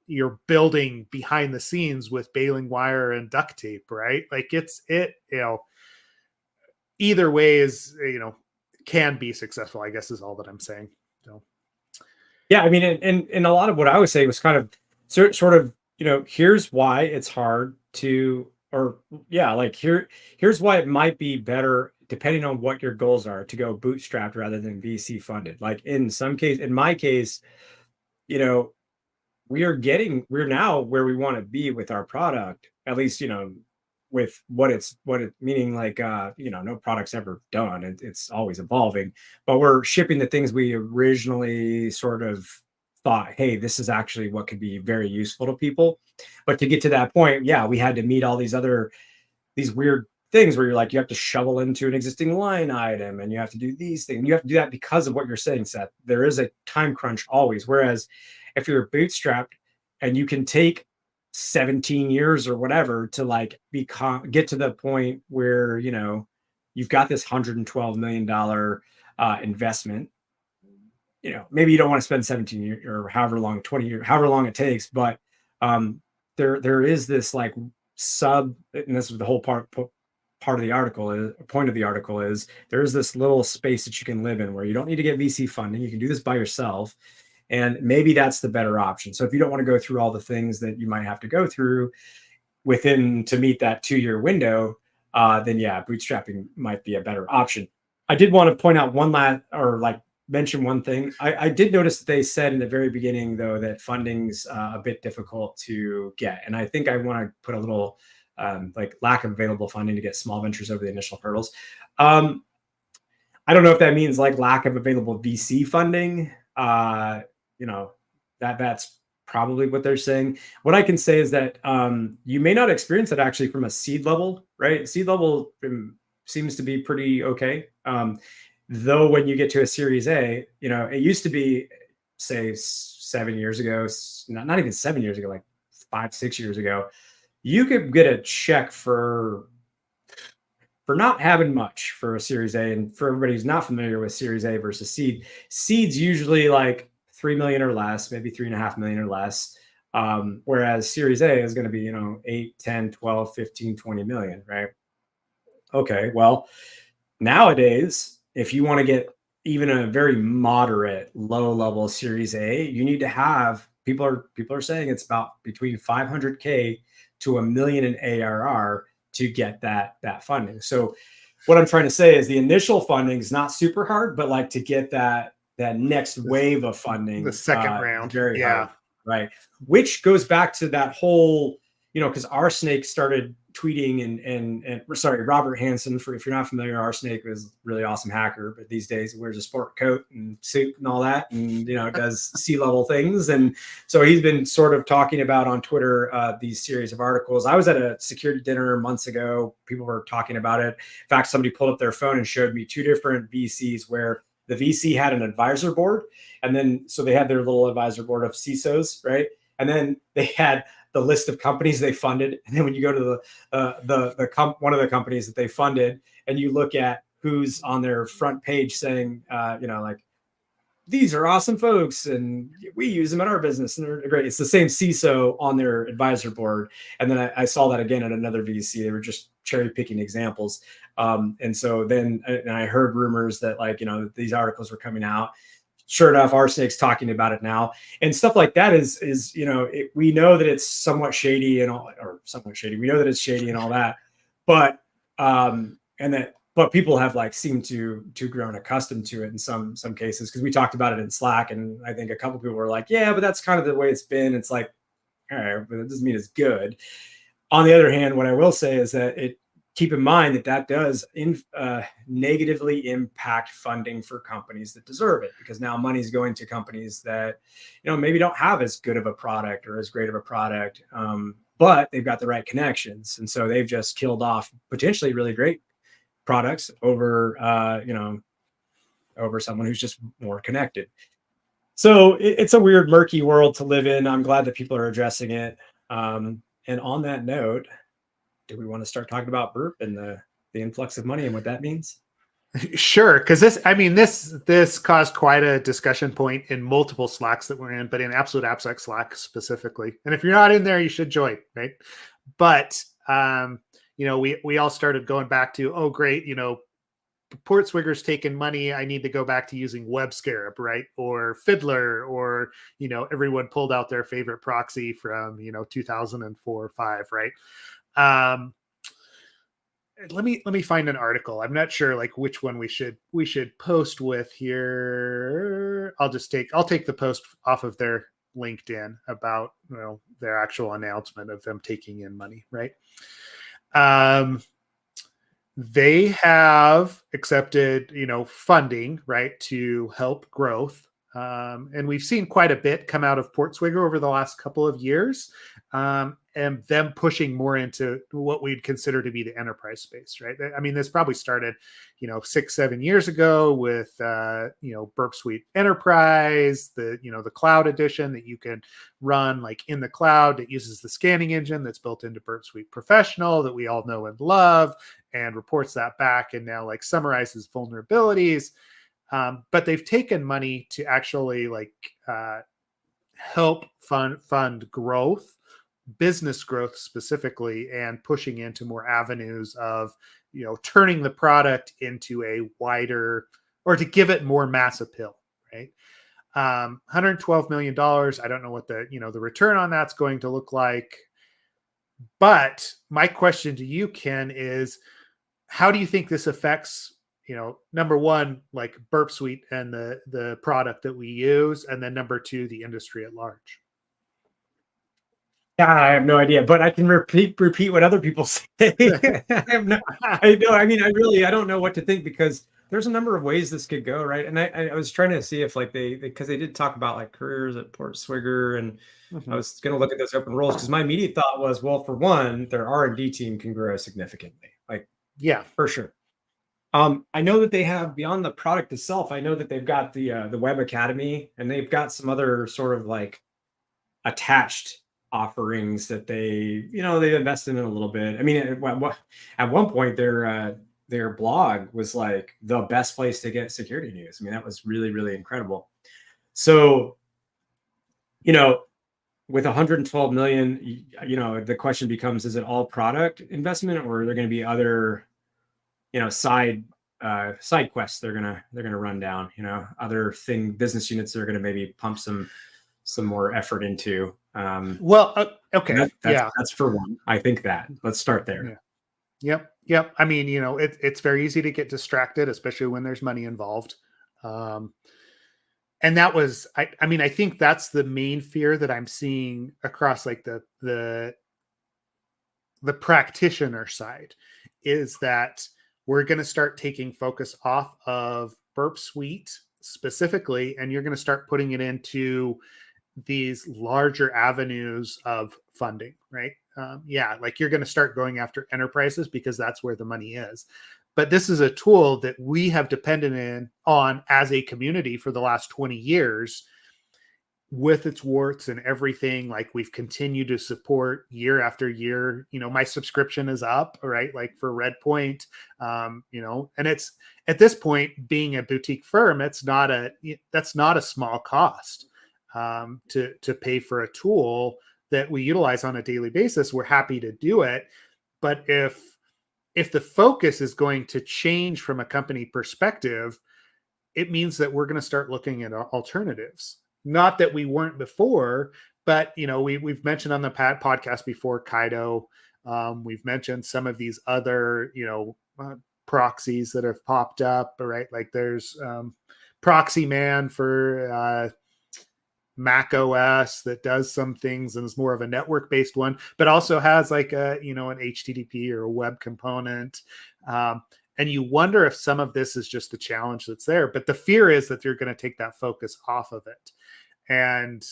S2: you're building behind the scenes with baling wire and duct tape, right? Like either way is, can be successful, I guess is all that I'm saying. So.
S1: Yeah. I mean, and a lot of what I would say was kind of sort of, here's why it's hard to, here's why it might be better, depending on what your goals are, to go bootstrapped rather than VC funded. Like in my case, we're now where we want to be with our product, at least, with meaning like, no product's ever done. It's always evolving, but we're shipping the things we originally sort of thought, hey, this is actually what could be very useful to people. But to get to that point, yeah, we had to meet all these weird things where you're like, you have to shovel into an existing line item and you have to do these things. You have to do that because of what you're saying, Seth. There is a time crunch always. Whereas if you're bootstrapped and you can take 17 years or whatever to like get to the point where, you've got this $112 million investment, maybe you don't want to spend 17 years or however long, 20 years, however long it takes. But there is this like and this is the whole part of the article point of the article is there's this little space that you can live in where you don't need to get VC funding. You can do this by yourself. And maybe that's the better option. So if you don't want to go through all the things that you might have to go through, within to meet that 2-year window, then yeah, bootstrapping might be a better option. I did want to point out mention one thing. I did notice that they said in the very beginning, though, that funding's a bit difficult to get. And I think I want to put a little lack of available funding to get small ventures over the initial hurdles. I don't know if that means lack of available VC funding. That's probably what they're saying. What I can say is that you may not experience that actually from a seed level, right? Seed level seems to be pretty okay. Though when you get to a Series A, it used to be, say, 7 years ago, not even 7 years ago, like 5-6 years ago, you could get a check for not having much for a Series A. And for everybody who's not familiar with Series A versus seed, seed's usually like 3 million or less, maybe 3.5 million or less. Whereas Series A is going to be, 8, 10, 12, 15, 20 million, right? Okay, well, nowadays, if you want to get even a very moderate low level Series A, you need to have people are saying it's about between 500K to $1 million in ARR to get that funding. So what I'm trying to say is the initial funding is not super hard, but to get that next wave of funding,
S2: the second round,
S1: very hard, right? Which goes back to that whole, because RSnake started tweeting and sorry, Robert Hansen, if you're not familiar, RSnake was a really awesome hacker, but these days he wears a sport coat and suit and all that, and does C-level things. And so he's been sort of talking about on Twitter these series of articles. I was at a security dinner months ago. People were talking about it. In fact, somebody pulled up their phone and showed me 2 different VCs where the VC had an advisor board, and then so they had their little advisor board of CISOs, right? And then they had the list of companies they funded, and then when you go to one of the companies that they funded, and you look at who's on their front page saying, these are awesome folks, and we use them in our business, and they're great. It's the same CISO on their advisor board. And then I saw that again at another VC. They were just cherry picking examples. And so then I heard rumors that these articles were coming out. Sure enough, RSnake's talking about it now, and stuff like that is we know that it's somewhat shady and all, or somewhat shady. We know that it's shady and all that, but people have seemed to grown accustomed to it in some cases, because we talked about it in Slack, and I think a couple people were like, yeah, but that's kind of the way it's been. It's like, all right, but it doesn't mean it's good. On the other hand, what I will say is that keep in mind that does negatively impact funding for companies that deserve it, because now money's going to companies that maybe don't have as good of a product or as great of a product, but they've got the right connections, and so they've just killed off potentially really great products over over someone who's just more connected. So it's a weird, murky world to live in. I'm glad that people are addressing it. And on that note, do we want to start talking about burp and the influx of money and what that means?
S2: Sure, because this caused quite a discussion point in multiple Slacks that we're in, but in Absolute AppSec Slack specifically. And if you're not in there, you should join, right? But we all started going back to, oh great, Portswigger's taking money. I need to go back to using WebScarab, right? Or Fiddler, or everyone pulled out their favorite proxy from 2004 or 5, right? Let me find an article. I'm not sure which one we should post with here. I'll take the post off of their LinkedIn about their actual announcement of them taking in money, right? They have accepted funding, right, to help growth. And we've seen quite a bit come out of Portswigger over the last couple of years, and them pushing more into what we'd consider to be the enterprise space, right? I mean, this probably started, 6-7 years ago with, Burp Suite Enterprise, the cloud edition that you can run in the cloud that uses the scanning engine that's built into Burp Suite Professional that we all know and love, and reports that back, and now summarizes vulnerabilities. But they've taken money to actually help fund growth, business growth specifically, and pushing into more avenues of turning the product into a wider, or to give it more mass appeal, right? $112 million. I don't know what the return on that's going to look like, But my question to you, Ken, is how do you think this affects, number one, like Burp Suite and the product that we use, and then number two, the industry at large?
S1: Yeah, I have no idea, but I can repeat what other people say. I don't know what to think, because there's a number of ways this could go, right? And I was trying to see if like because they did talk about like careers at Portswigger, and I was going to look at those open roles, because my immediate thought was, well, for one, their R&D team can grow significantly, like
S2: Yeah,
S1: for sure. I know that they have, beyond the product itself, I know that they've got the Web Academy, and they've got some other sort of like attached offerings that they've invested in a little bit. I mean, at one point their blog was like the best place to get security news. I mean, that was really, really incredible. So, with 112 million, the question becomes, is it all product investment, or are there going to be other, side quests they're gonna run down, other business units that are gonna maybe pump some more effort into.
S2: Okay.
S1: That's for one. I think that. Let's start there.
S2: Yeah. Yep. I mean, it's very easy to get distracted, especially when there's money involved. And that was, I think that's the main fear that I'm seeing across like the practitioner side, is that we're going to start taking focus off of Burp Suite specifically, and you're going to start putting it into these larger avenues of funding, right? Like you're going to start going after enterprises because that's where the money is. But this is a tool that we have depended on as a community for the last 20 years, with its warts and everything. Like we've continued to support year after year. My subscription is up, right? Like for Redpoint, and it's, at this point, being a boutique firm, that's not a small cost to pay for a tool that we utilize on a daily basis. We're happy to do it. But if the focus is going to change from a company perspective, it means that we're going to start looking at alternatives. Not that we weren't before, but we've mentioned on the podcast before Kaido. We've mentioned some of these other proxies that have popped up, right? Like there's Proxy Man for Mac OS that does some things and is more of a network-based one, but also has like an HTTP or a web component. And you wonder if some of this is just the challenge that's there. But the fear is that they're going to take that focus off of it. And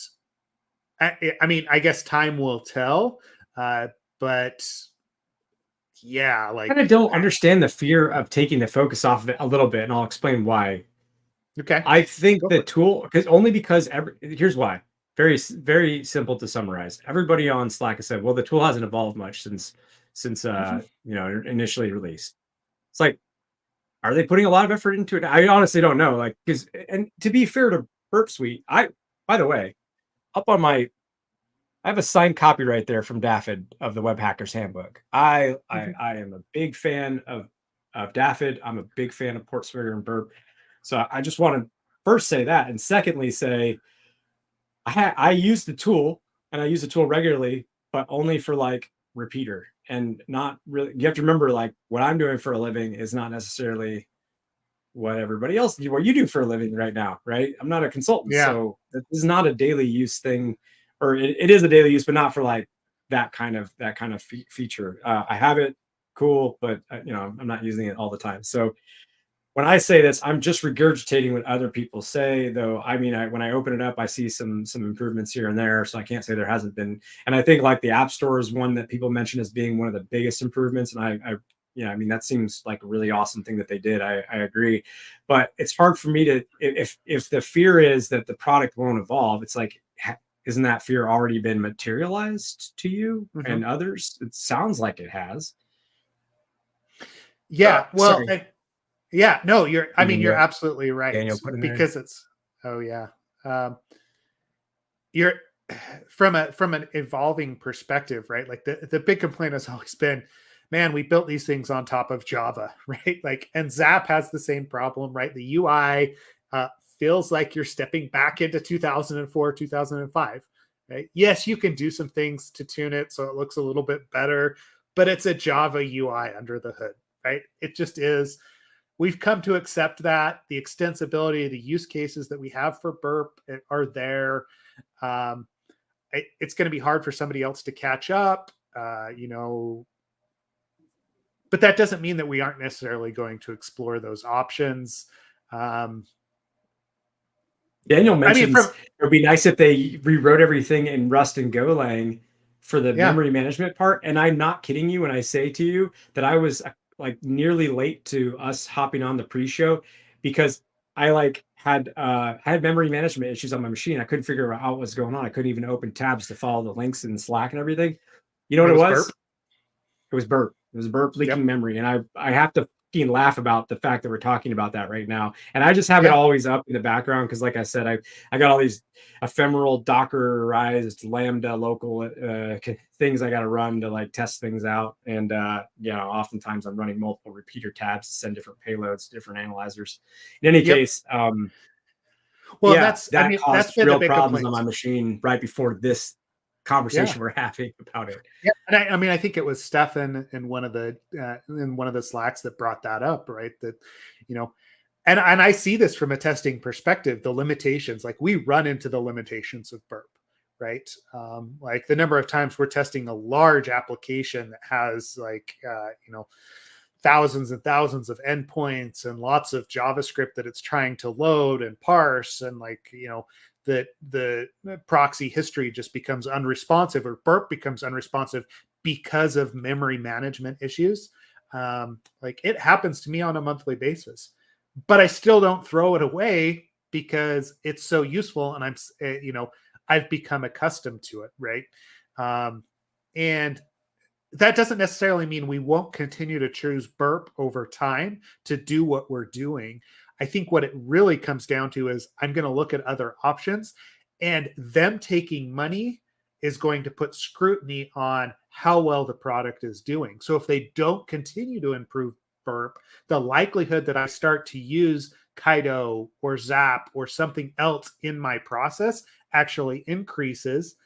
S2: I guess time will tell. But yeah, like,
S1: I don't understand the fear of taking the focus off of it a little bit, and I'll explain why.
S2: Okay.
S1: I think the tool, because here's why. Very, very simple to summarize. Everybody on Slack has said, well, the tool hasn't evolved much since initially released. It's like, are they putting a lot of effort into it? I honestly don't know. Like, and to be fair to Burp Suite, by the way, I have a signed copy right there from DAFID of the Web Hackers Handbook. I am a big fan of DAFID. I'm a big fan of Portswigger and Burp. So I just want to first say that, and secondly say I use the tool, and I use the tool regularly, but only for like repeater, and not really. You have to remember, like, what I'm doing for a living is not necessarily what everybody else do, what you do for a living right now, right? I'm not a consultant, so this is not a daily use thing, or it is a daily use, but not for like that kind of feature. I have it, cool, but I'm not using it all the time. So when I say this, I'm just regurgitating what other people say, though. I mean, when I open it up, I see some improvements here and there, so I can't say there hasn't been. And I think like the App Store is one that people mention as being one of the biggest improvements. And I that seems like a really awesome thing that they did. I agree, but it's hard for me to, if the fear is that the product won't evolve, it's like, isn't that fear already been materialized to you and others? It sounds like it has.
S2: Yeah. Well. Yeah, no, you're absolutely right.
S1: Daniel put in there.
S2: Because it's, you're from an evolving perspective, right? Like the big complaint has always been, man, we built these things on top of Java, right? Like, and Zap has the same problem, right? The UI feels like you're stepping back into 2004, 2005. right? Yes, you can do some things to tune it so it looks a little bit better, but it's a Java UI under the hood, right? It just is. We've come to accept that the extensibility, the use cases that we have for Burp are there. Um, it's going to be hard for somebody else to catch up, but that doesn't mean that we aren't necessarily going to explore those options.
S1: Daniel
S2: I mean,
S1: mentions it would be nice if they rewrote everything in Rust and Golang for the
S2: yeah,
S1: memory management part. And I'm not kidding you when I say to you that I was like nearly late to us hopping on the pre-show because I like had memory management issues on my machine. I couldn't figure out what was going on. I couldn't even open tabs to follow the links in Slack and everything. You know
S2: it
S1: what it
S2: was
S1: was?
S2: Burp.
S1: It was burp. It was burp leaking
S2: Yep.
S1: memory. And I have to fucking laugh about the fact that we're talking about that right now. And I just have it
S2: Yeah.
S1: always up in the background because, like I said, I got all these ephemeral Dockerized Lambda local things I got to run to like test things out. And oftentimes I'm running multiple repeater tabs to send different payloads, different analyzers. In any
S2: Yep.
S1: case,
S2: Well,
S1: that
S2: that's
S1: caused
S2: been the
S1: real
S2: big
S1: problems on
S2: complaint.
S1: my machine right before this
S2: Yeah.
S1: conversation we're having about it.
S2: Yeah, and I mean, I think it was Stefan in one of the Slacks that brought that up, right? That, and I see this from a testing perspective, the limitations. Like we run into the limitations of Burp, right? Like the number of times we're testing a large application that has thousands and thousands of endpoints and lots of JavaScript that it's trying to load and parse, and that the proxy history just becomes unresponsive, or Burp becomes unresponsive because of memory management issues. Like it happens to me on a monthly basis, but I still don't throw it away because it's so useful, and I've become accustomed to it, right? And that doesn't necessarily mean we won't continue to choose Burp over time to do what we're doing. I think what it really comes down to is I'm going to look at other options, and them taking money is going to put scrutiny on how well the product is doing. So if they don't continue to improve Burp, the likelihood that I start to use Kaido or Zap or something else in my process actually increases.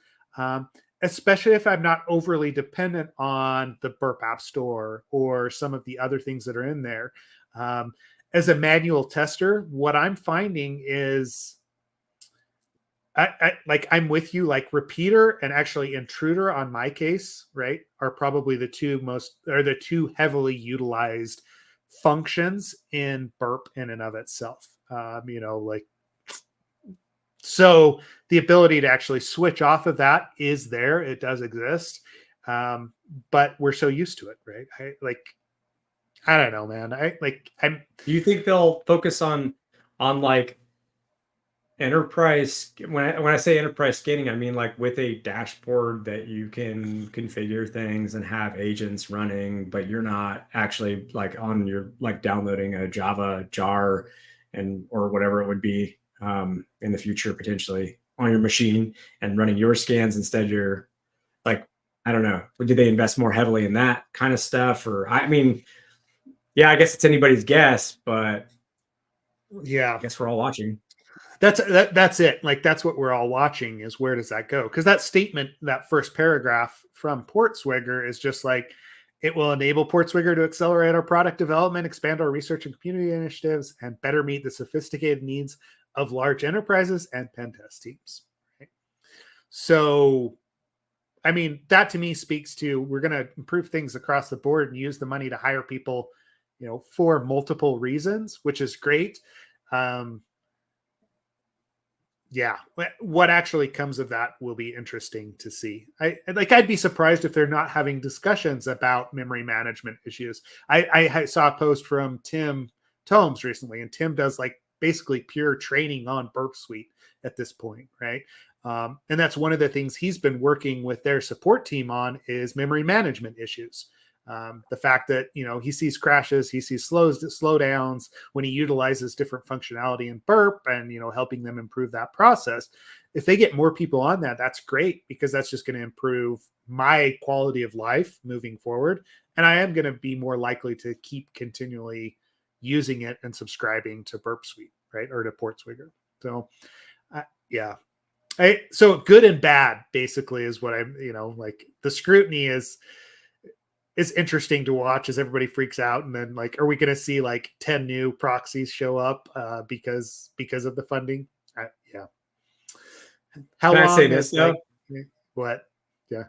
S2: Especially if I'm not overly dependent on the Burp App Store or some of the other things that are in there. As a manual tester, what I'm finding is I'm with you, like repeater and actually intruder on my case, right, are probably the two heavily utilized functions in Burp in and of itself. So the ability to actually switch off of that is there. It does exist. But we're so used to it, right? I don't know, man.
S1: Do you think they'll focus on like enterprise? When I say enterprise scanning, I mean like with a dashboard that you can configure things and have agents running, but you're not actually like on your like downloading a Java jar or whatever it would be in the future potentially on your machine and running your scans instead. You're like, I don't know. Do they invest more heavily in that kind of stuff? Or I mean, yeah, I guess it's anybody's guess, but
S2: yeah,
S1: I guess we're all watching.
S2: that's it. Like that's what we're all watching, is where does that go? Because that statement, that first paragraph from Portswigger is just like, it will enable Portswigger to accelerate our product development, expand our research and community initiatives, and better meet the sophisticated needs of large enterprises and pen test teams. Right? So, I mean, that to me speaks to, we're going to improve things across the board and use the money to hire people, for multiple reasons, which is great. Yeah, what actually comes of that will be interesting to see. I'd be surprised if they're not having discussions about memory management issues. I saw a post from Tim Tomes recently, and Tim does like basically pure training on Burp Suite at this point, right? And that's one of the things he's been working with their support team on, is memory management issues. The fact that he sees crashes, he sees slowdowns when he utilizes different functionality in Burp, and helping them improve that process. If they get more people on that, that's great, because that's just going to improve my quality of life moving forward, and I am going to be more likely to keep continually using it and subscribing to Burp Suite, right, or to Portswigger. So, yeah. So good and bad basically is what I'm, like the scrutiny is interesting to watch as everybody freaks out. And then like, are we going to see like 10 new proxies show up because of the funding? Yeah. How
S1: Can I say
S2: long
S1: this
S2: is like,
S1: though?
S2: what? Yeah.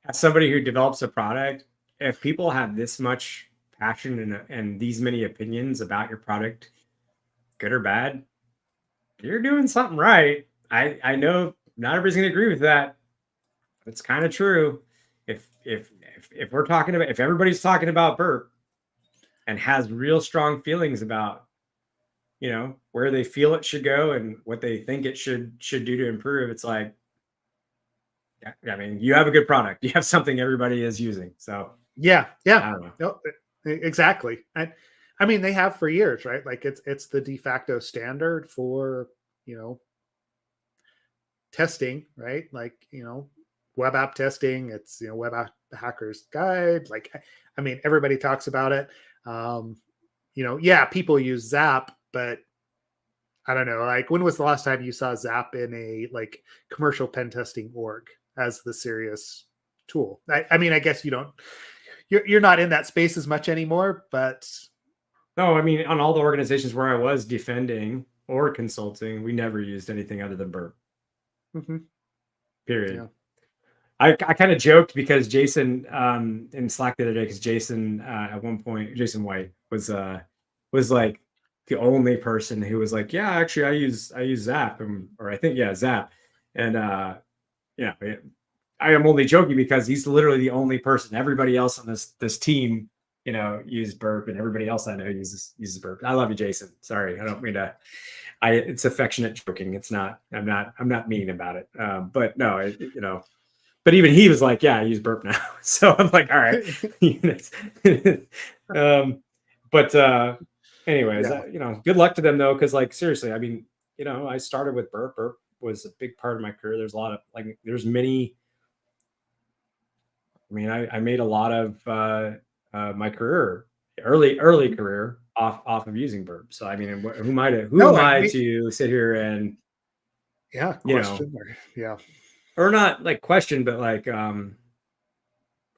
S1: As somebody who develops a product, if people have this much passion and these many opinions about your product, good or bad, you're doing something right. I know not everybody's gonna agree with that. It's kind of true. If we're talking about, if everybody's talking about burp and has real strong feelings about, where they feel it should go and what they think it should do to improve, it's like, I mean, you have a good product. You have something everybody is using. So
S2: Yeah.
S1: I don't know.
S2: No, exactly. And I mean, they have for years, right? Like it's the de facto standard for, testing, right? Like, web app testing. It's, web app hackers guide. Like, I mean, everybody talks about it. Yeah, people use Zap, but I don't know. Like, when was the last time you saw Zap in a like commercial pen testing org as the serious tool? I mean, I guess you're not in that space as much anymore, but
S1: No, I mean, on all the organizations where I was defending or consulting, we never used anything other than burp.
S2: mhm,
S1: Period.
S2: yeah.
S1: I kind of joked because Jason in Slack the other day, because Jason at one point, Jason White was like the only person who was like, yeah, actually I use Zap, or I think, yeah, Zap. And yeah, I am only joking because he's literally the only person. Everybody else on this team, use burp, and everybody else I know uses burp. I love you, Jason. Sorry, I don't mean to. It's affectionate joking. It's not. I'm not mean about it. But no, But even he was like, "Yeah, I use burp now." So I'm like, "All right." um, but anyways,
S2: Yeah.
S1: good luck to them though, because like seriously, I mean, I started with burp. Burp was a big part of my career. There's a lot of like, there's many. I mean, I made a lot of my career, early career off of using burp. So I mean, who
S2: No,
S1: am
S2: I
S1: I
S2: mean,
S1: to sit here and
S2: yeah,
S1: you know,
S2: question or yeah.
S1: or not like question, but like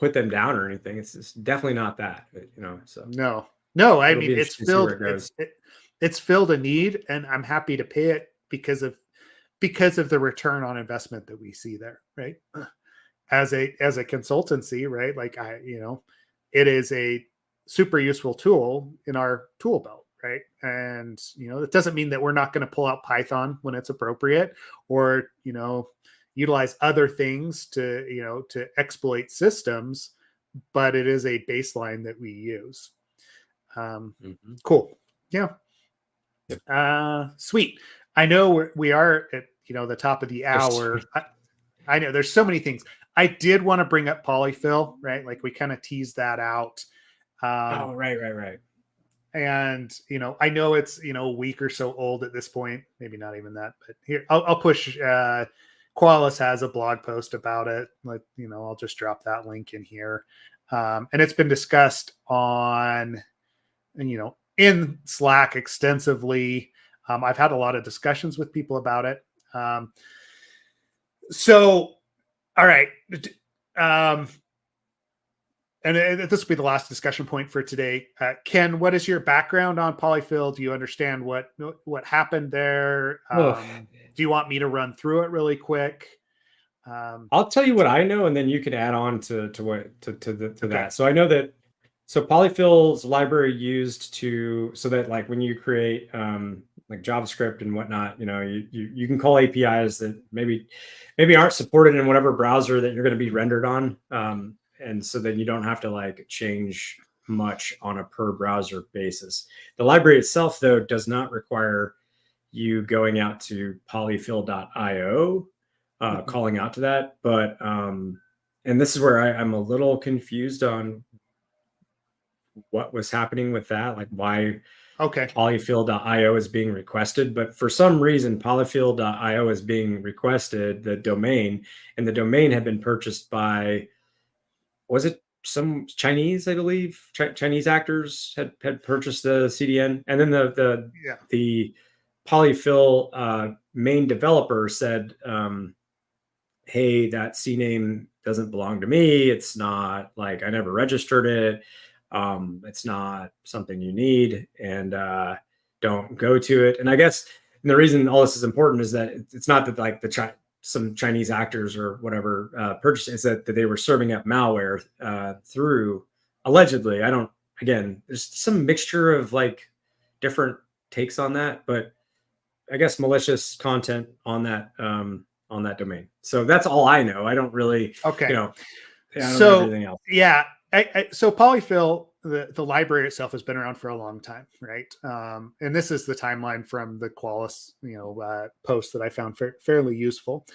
S1: put them down or anything. It's just definitely not that, so
S2: No. No, I
S1: it'll
S2: mean
S1: be interesting to see where it goes.
S2: it's filled a need, and I'm happy to pay it because of the return on investment that we see there, right? As a consultancy, right? Like it is a super useful tool in our tool belt, right? And it doesn't mean that we're not going to pull out Python when it's appropriate, or utilize other things to exploit systems, but it is a baseline that we use.
S1: Mhm.
S2: Cool. Yeah.
S1: Yep.
S2: Sweet. I know we are at the top of the
S1: Just-
S2: hour. I know there's so many things. I did want to bring up Polyfill, right? Like we kind of teased that out.
S1: oh, right.
S2: And I know it's a week or so old at this point, maybe not even that, but here I'll push. Qualis has a blog post about it. Like I'll just drop that link in here, and it's been discussed on in Slack extensively. I've had a lot of discussions with people about it. So, all right. And this will be the last discussion point for today. Ken, what is your background on Polyfill? Do you understand what happened there? Do you want me to run through it really quick?
S1: I'll tell you what I know, and then you can add on to
S2: Okay.
S1: that. So I know that Polyfill's library used so that like when you create like JavaScript and whatnot, you can call APIs that maybe aren't supported in whatever browser that you're going to be rendered on, and so then you don't have to like change much on a per browser basis. The library itself, though, does not require you going out to polyfill.io, calling out to that. But and this is where I'm a little confused on what was happening with that, like why
S2: Okay.
S1: polyfill.io is being requested. But for some reason, polyfill.io is being requested, the domain, and the domain had been purchased by, was it some Chinese, I believe, Chinese actors had purchased the CDN, and then
S2: Yeah.
S1: the Polyfill main developer said, hey, that CNAME doesn't belong to me. It's not like I never registered it. It's not something you need, and don't go to it. And I guess the reason all this is important is that it's not that like some Chinese actors or whatever purchased it, it's that they were serving up malware through, allegedly. I don't, again, there's some mixture of like different takes on that, but I guess malicious content on that domain. So that's all I know. I don't really,
S2: Okay.
S1: I don't know
S2: So
S1: everything else.
S2: yeah, so Polyfill, the library itself has been around for a long time, right? And this is the timeline from the Qualys, post that I found fairly useful.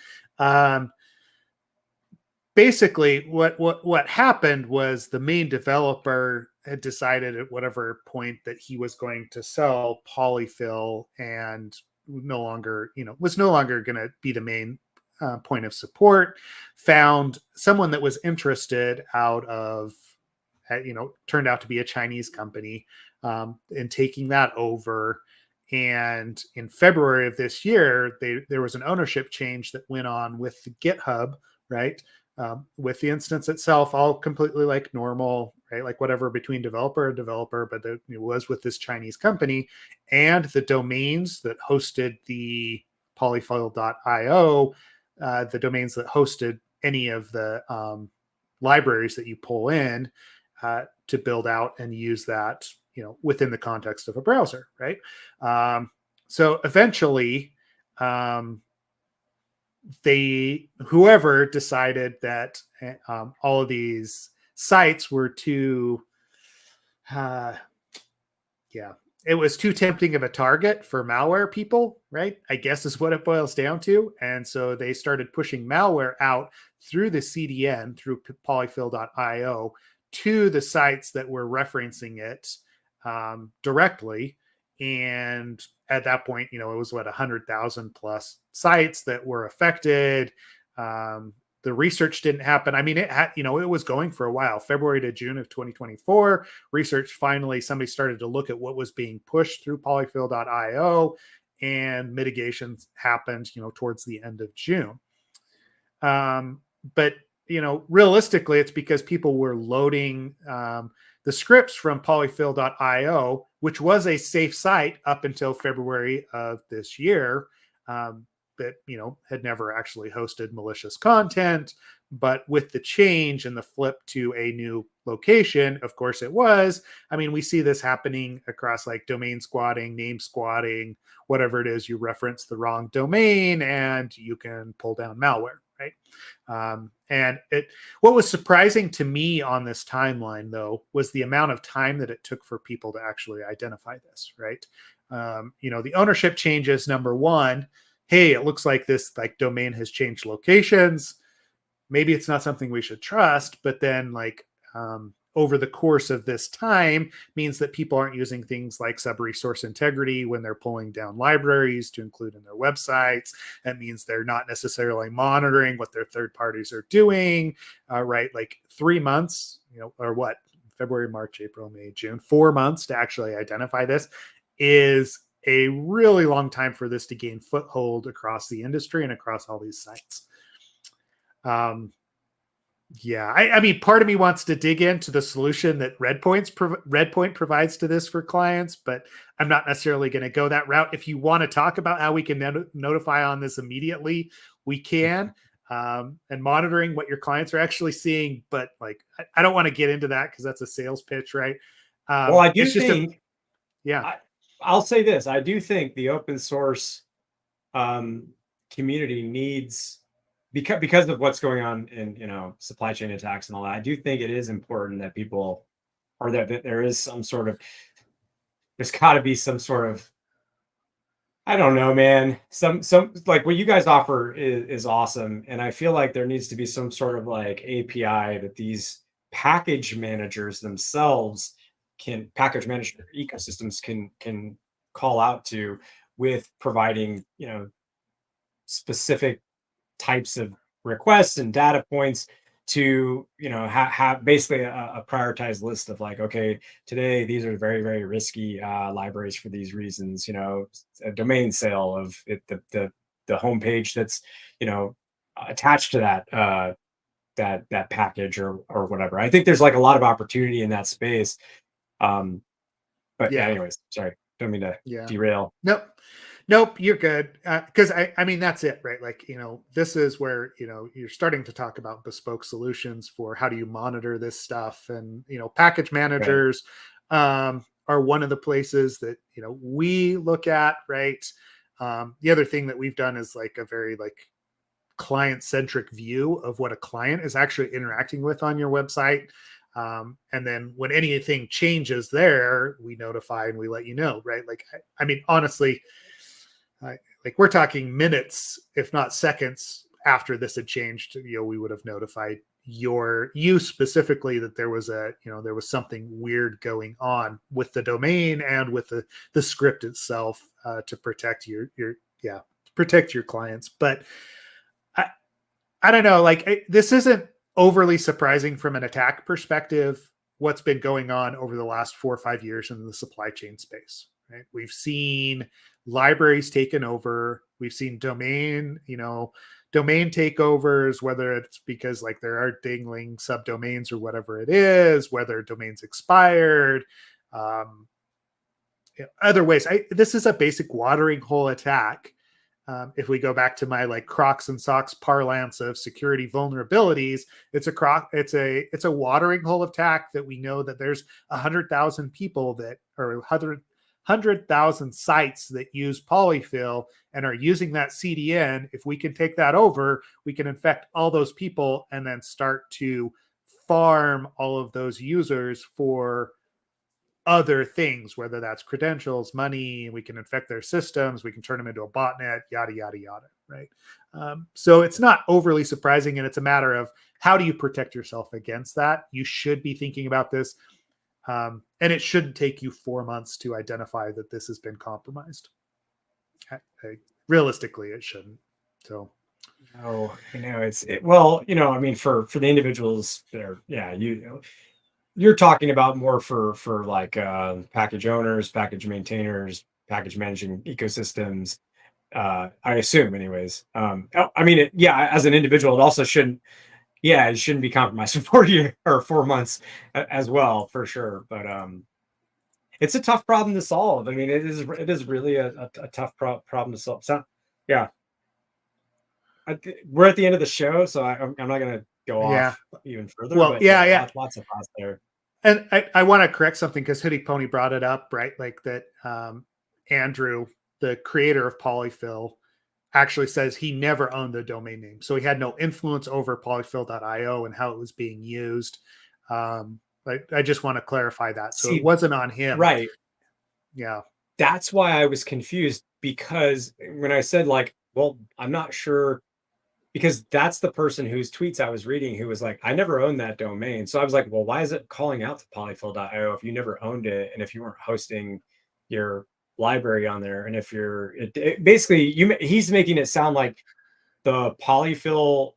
S2: Basically, what happened was the main developer had decided at whatever point that he was going to sell Polyfill and was no longer going to be the main point of support. Found someone that was interested out of, turned out to be a Chinese company, in taking that over. And in February of this year, there was an ownership change that went on with the GitHub, right? With the instance itself, all completely like normal, right? Like whatever between developer and developer, but it was with this Chinese company, and the domains that hosted the polyfill.io, the domains that hosted any of the libraries that you pull in to build out and use that, within the context of a browser, right? So eventually, whoever decided that all of these sites were too, it was too tempting of a target for malware people, right? I guess is what it boils down to. And so they started pushing malware out through the CDN, through polyfill.io, to the sites that were referencing it directly. And at that point, it was 100,000 plus sites that were affected. The research didn't happen. I mean, it was going for a while, February to June of 2024. Research finally, somebody started to look at what was being pushed through polyfill.io, and mitigations happened, towards the end of June. But realistically, it's because people were loading the scripts from polyfill.io, which was a safe site up until February of this year. That had never actually hosted malicious content, but with the change and the flip to a new location, of course it was. I mean, we see this happening across like domain squatting, name squatting, whatever it is. You reference the wrong domain and you can pull down malware, right? And what was surprising to me on this timeline, though, was the amount of time that it took for people to actually identify this, right? The ownership changes, number one. Hey, it looks like this like domain has changed locations. Maybe it's not something we should trust, but then over the course of this time means that people aren't using things like sub-resource integrity when they're pulling down libraries to include in their websites. That means they're not necessarily monitoring what their third parties are doing, right? Like 3 months, or what? February, March, April, May, June, 4 months to actually identify this is a really long time for this to gain foothold across the industry and across all these sites. I mean, part of me wants to dig into the solution that Redpoint provides to this for clients, but I'm not necessarily going to go that route. If you want to talk about how we can notify on this immediately, we can, and monitoring what your clients are actually seeing. But like, I don't want to get into that because that's a sales pitch, right?
S1: Well, I do think,
S2: yeah.
S1: I'll say this. I do think the open source community needs, because of what's going on in supply chain attacks and all that. I do think it is important that people, or that there is some sort of, there's got to be some sort of, I don't know, man. Some like what you guys offer is awesome, and I feel like there needs to be some sort of like API that these package managers themselves package manager ecosystems can call out to, with providing specific types of requests and data points to, you know, have basically a prioritized list of like, okay, today these are very, very risky libraries for these reasons. You know, a domain sale of it, the homepage that's, you know, attached to that package or whatever. I think there's like a lot of opportunity in that space. But yeah,
S2: Yeah.
S1: anyways, sorry, don't mean to
S2: Yeah.
S1: derail.
S2: Nope, you're good. Because I mean, that's it, right? Like, you know, this is where, you know, you're starting to talk about bespoke solutions for how do you monitor this stuff. And, you know, package
S1: Right.
S2: managers are one of the places that, you know, we look at, right? The other thing that we've done is like a very like client centric view of what a client is actually interacting with on your website. And then when anything changes there, we notify and we let you know, right? Like, I mean, honestly, like we're talking minutes, if not seconds after this had changed, you know, we would have notified you specifically that there was there was something weird going on with the domain and with the script itself to protect protect your clients. But I don't know, like this isn't overly surprising from an attack perspective. What's been going on over the last 4 or 5 years in the supply chain space, right? We've seen libraries taken over. We've seen domain takeovers, whether it's because like there are dingling subdomains or whatever it is, whether domains expired, other ways. This is a basic watering hole attack. If we go back to my like Crocs and socks parlance of security vulnerabilities, it's a watering hole attack that we know that there's 100,000 people that or 100,000 sites that use Polyfill and are using that CDN. If we can take that over, we can infect all those people and then start to farm all of those users for other things, whether that's credentials, money. We can infect their systems, we can turn them into a botnet, yada yada yada, right? So it's not overly surprising, and it's a matter of how do you protect yourself against that. You should be thinking about this, and it shouldn't take you 4 months to identify that this has been compromised. Realistically, it shouldn't. So
S1: No, you know, well, you know, I mean, for the individuals there, yeah, you're talking about more for like package owners, package maintainers, package managing ecosystems. I assume, anyways. I mean, yeah, as an individual, it also shouldn't. Yeah, it shouldn't be compromised for 4 years or 4 months as well, for sure. But it's a tough problem to solve. I mean, it is really a tough problem to solve. So, yeah, we're at the end of the show, so I'm not gonna go
S2: yeah,
S1: off even further.
S2: well,
S1: But
S2: yeah,
S1: yeah,
S2: yeah.
S1: lots of thoughts there.
S2: And I want to correct something because Hoodie Pony brought it up, right? Like that Andrew, the creator of Polyfill, actually says he never owned the domain name. So he had no influence over polyfill.io and how it was being used. I just want to clarify that. So it
S1: See,
S2: wasn't on him.
S1: right.
S2: Yeah.
S1: That's why I was confused, because when I said like, well, I'm not sure, because that's the person whose tweets I was reading who was like, I never owned that domain. So I was like, well, why is it calling out to polyfill.io if you never owned it and if you weren't hosting your library on there? And if basically he's making it sound like the Polyfill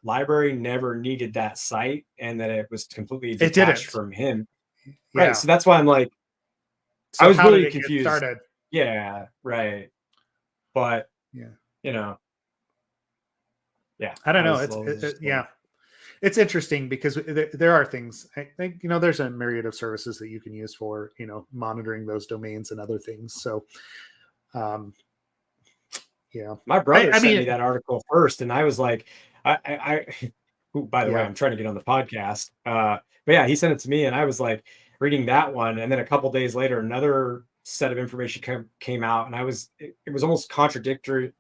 S1: library never needed that site and that it was completely
S2: It
S1: detached
S2: didn't.
S1: from him. Right.
S2: Yeah.
S1: So that's why I'm like, I
S2: So
S1: was
S2: how did
S1: really
S2: it get
S1: confused.
S2: started?
S1: Yeah, right. But
S2: Yeah.
S1: you know, yeah,
S2: I don't
S1: I
S2: know.
S1: was, I was just
S2: Yeah. It's interesting because there are things, I think, there's a myriad of services that you can use for, monitoring those domains and other things. So, yeah,
S1: my brother
S2: I
S1: sent
S2: mean,
S1: me that article first, and I was like, who, by the way,
S2: yeah,
S1: I'm trying to get on the podcast. But yeah, he sent it to me, and I was like reading that one, and then a couple days later, another set of information came out, and it was almost contradictory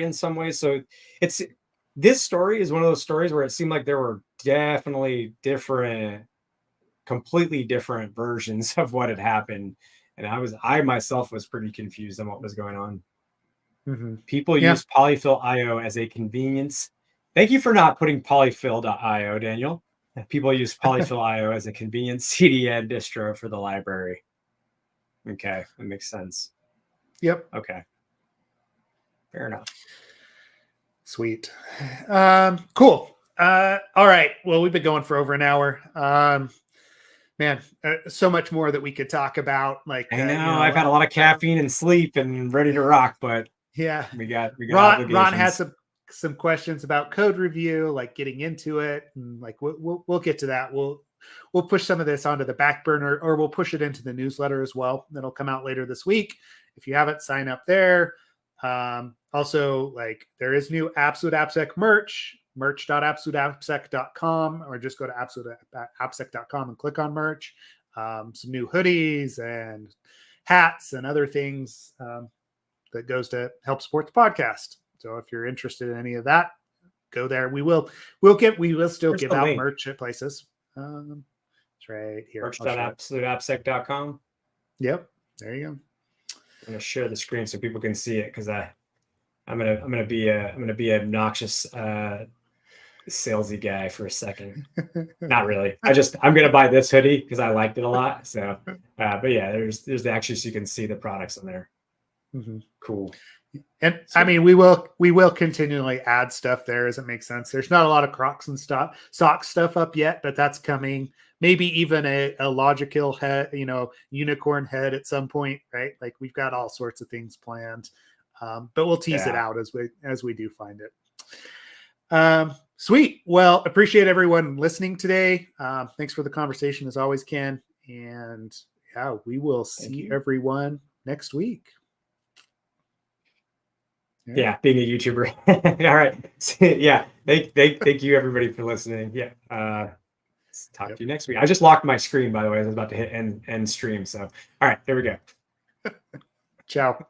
S1: in some ways. So it's this story is one of those stories where it seemed like there were definitely completely different versions of what had happened, and I myself was pretty confused on what was going on.
S2: hmm
S1: People
S2: yeah,
S1: use Polyfill.io as a convenience. Thank you for not putting Polyfill.io, Daniel. People use Polyfill.io as a convenient CDN distro for the library. Okay, that makes sense.
S2: yep,
S1: Okay, fair enough.
S2: sweet, cool. All right. Well, we've been going for over an hour. Man, so much more that we could talk about. Like,
S1: I know, I've had a lot of caffeine and sleep and ready to rock, but
S2: yeah,
S1: we got
S2: Ron has
S1: obligations.
S2: some questions about code review, like getting into it, and like we'll get to that. We'll push some of this onto the back burner, or we'll push it into the newsletter as well. That'll come out later this week. If you haven't, sign up there. Also, like, there is new Absolute AppSec merch.absoluteappsec.com, or just go to absoluteappsec.com and click on merch. Some new hoodies and hats and other things that goes to help support the podcast. So if you're interested in any of that, go there. We will still give out merch at places. It's right here.
S1: Merch.absoluteappsec.com.
S2: Yep. There you go.
S1: I'm gonna share the screen so people can see it, because I'm gonna be an obnoxious salesy guy for a second. Not really. I'm gonna buy this hoodie because I liked it a lot. So but yeah, there's actually, so you can see the products on there.
S2: Mm-hmm.
S1: Cool.
S2: And so, I mean, we will continually add stuff there as it makes sense. There's not a lot of Crocs and sock stuff up yet, but that's coming. Maybe even a Logical head, unicorn head at some point, right? Like, we've got all sorts of things planned, but we'll tease it out as we do find it. Sweet. Well, appreciate everyone listening today. Thanks for the conversation as always, Ken. And yeah, we will see everyone next week.
S1: Yeah, being a YouTuber. All right. Yeah. Thank you everybody for listening. Yeah. Talk to you next week. I just locked my screen, by the way. I was about to hit end stream. So all right, there we go.
S2: Ciao.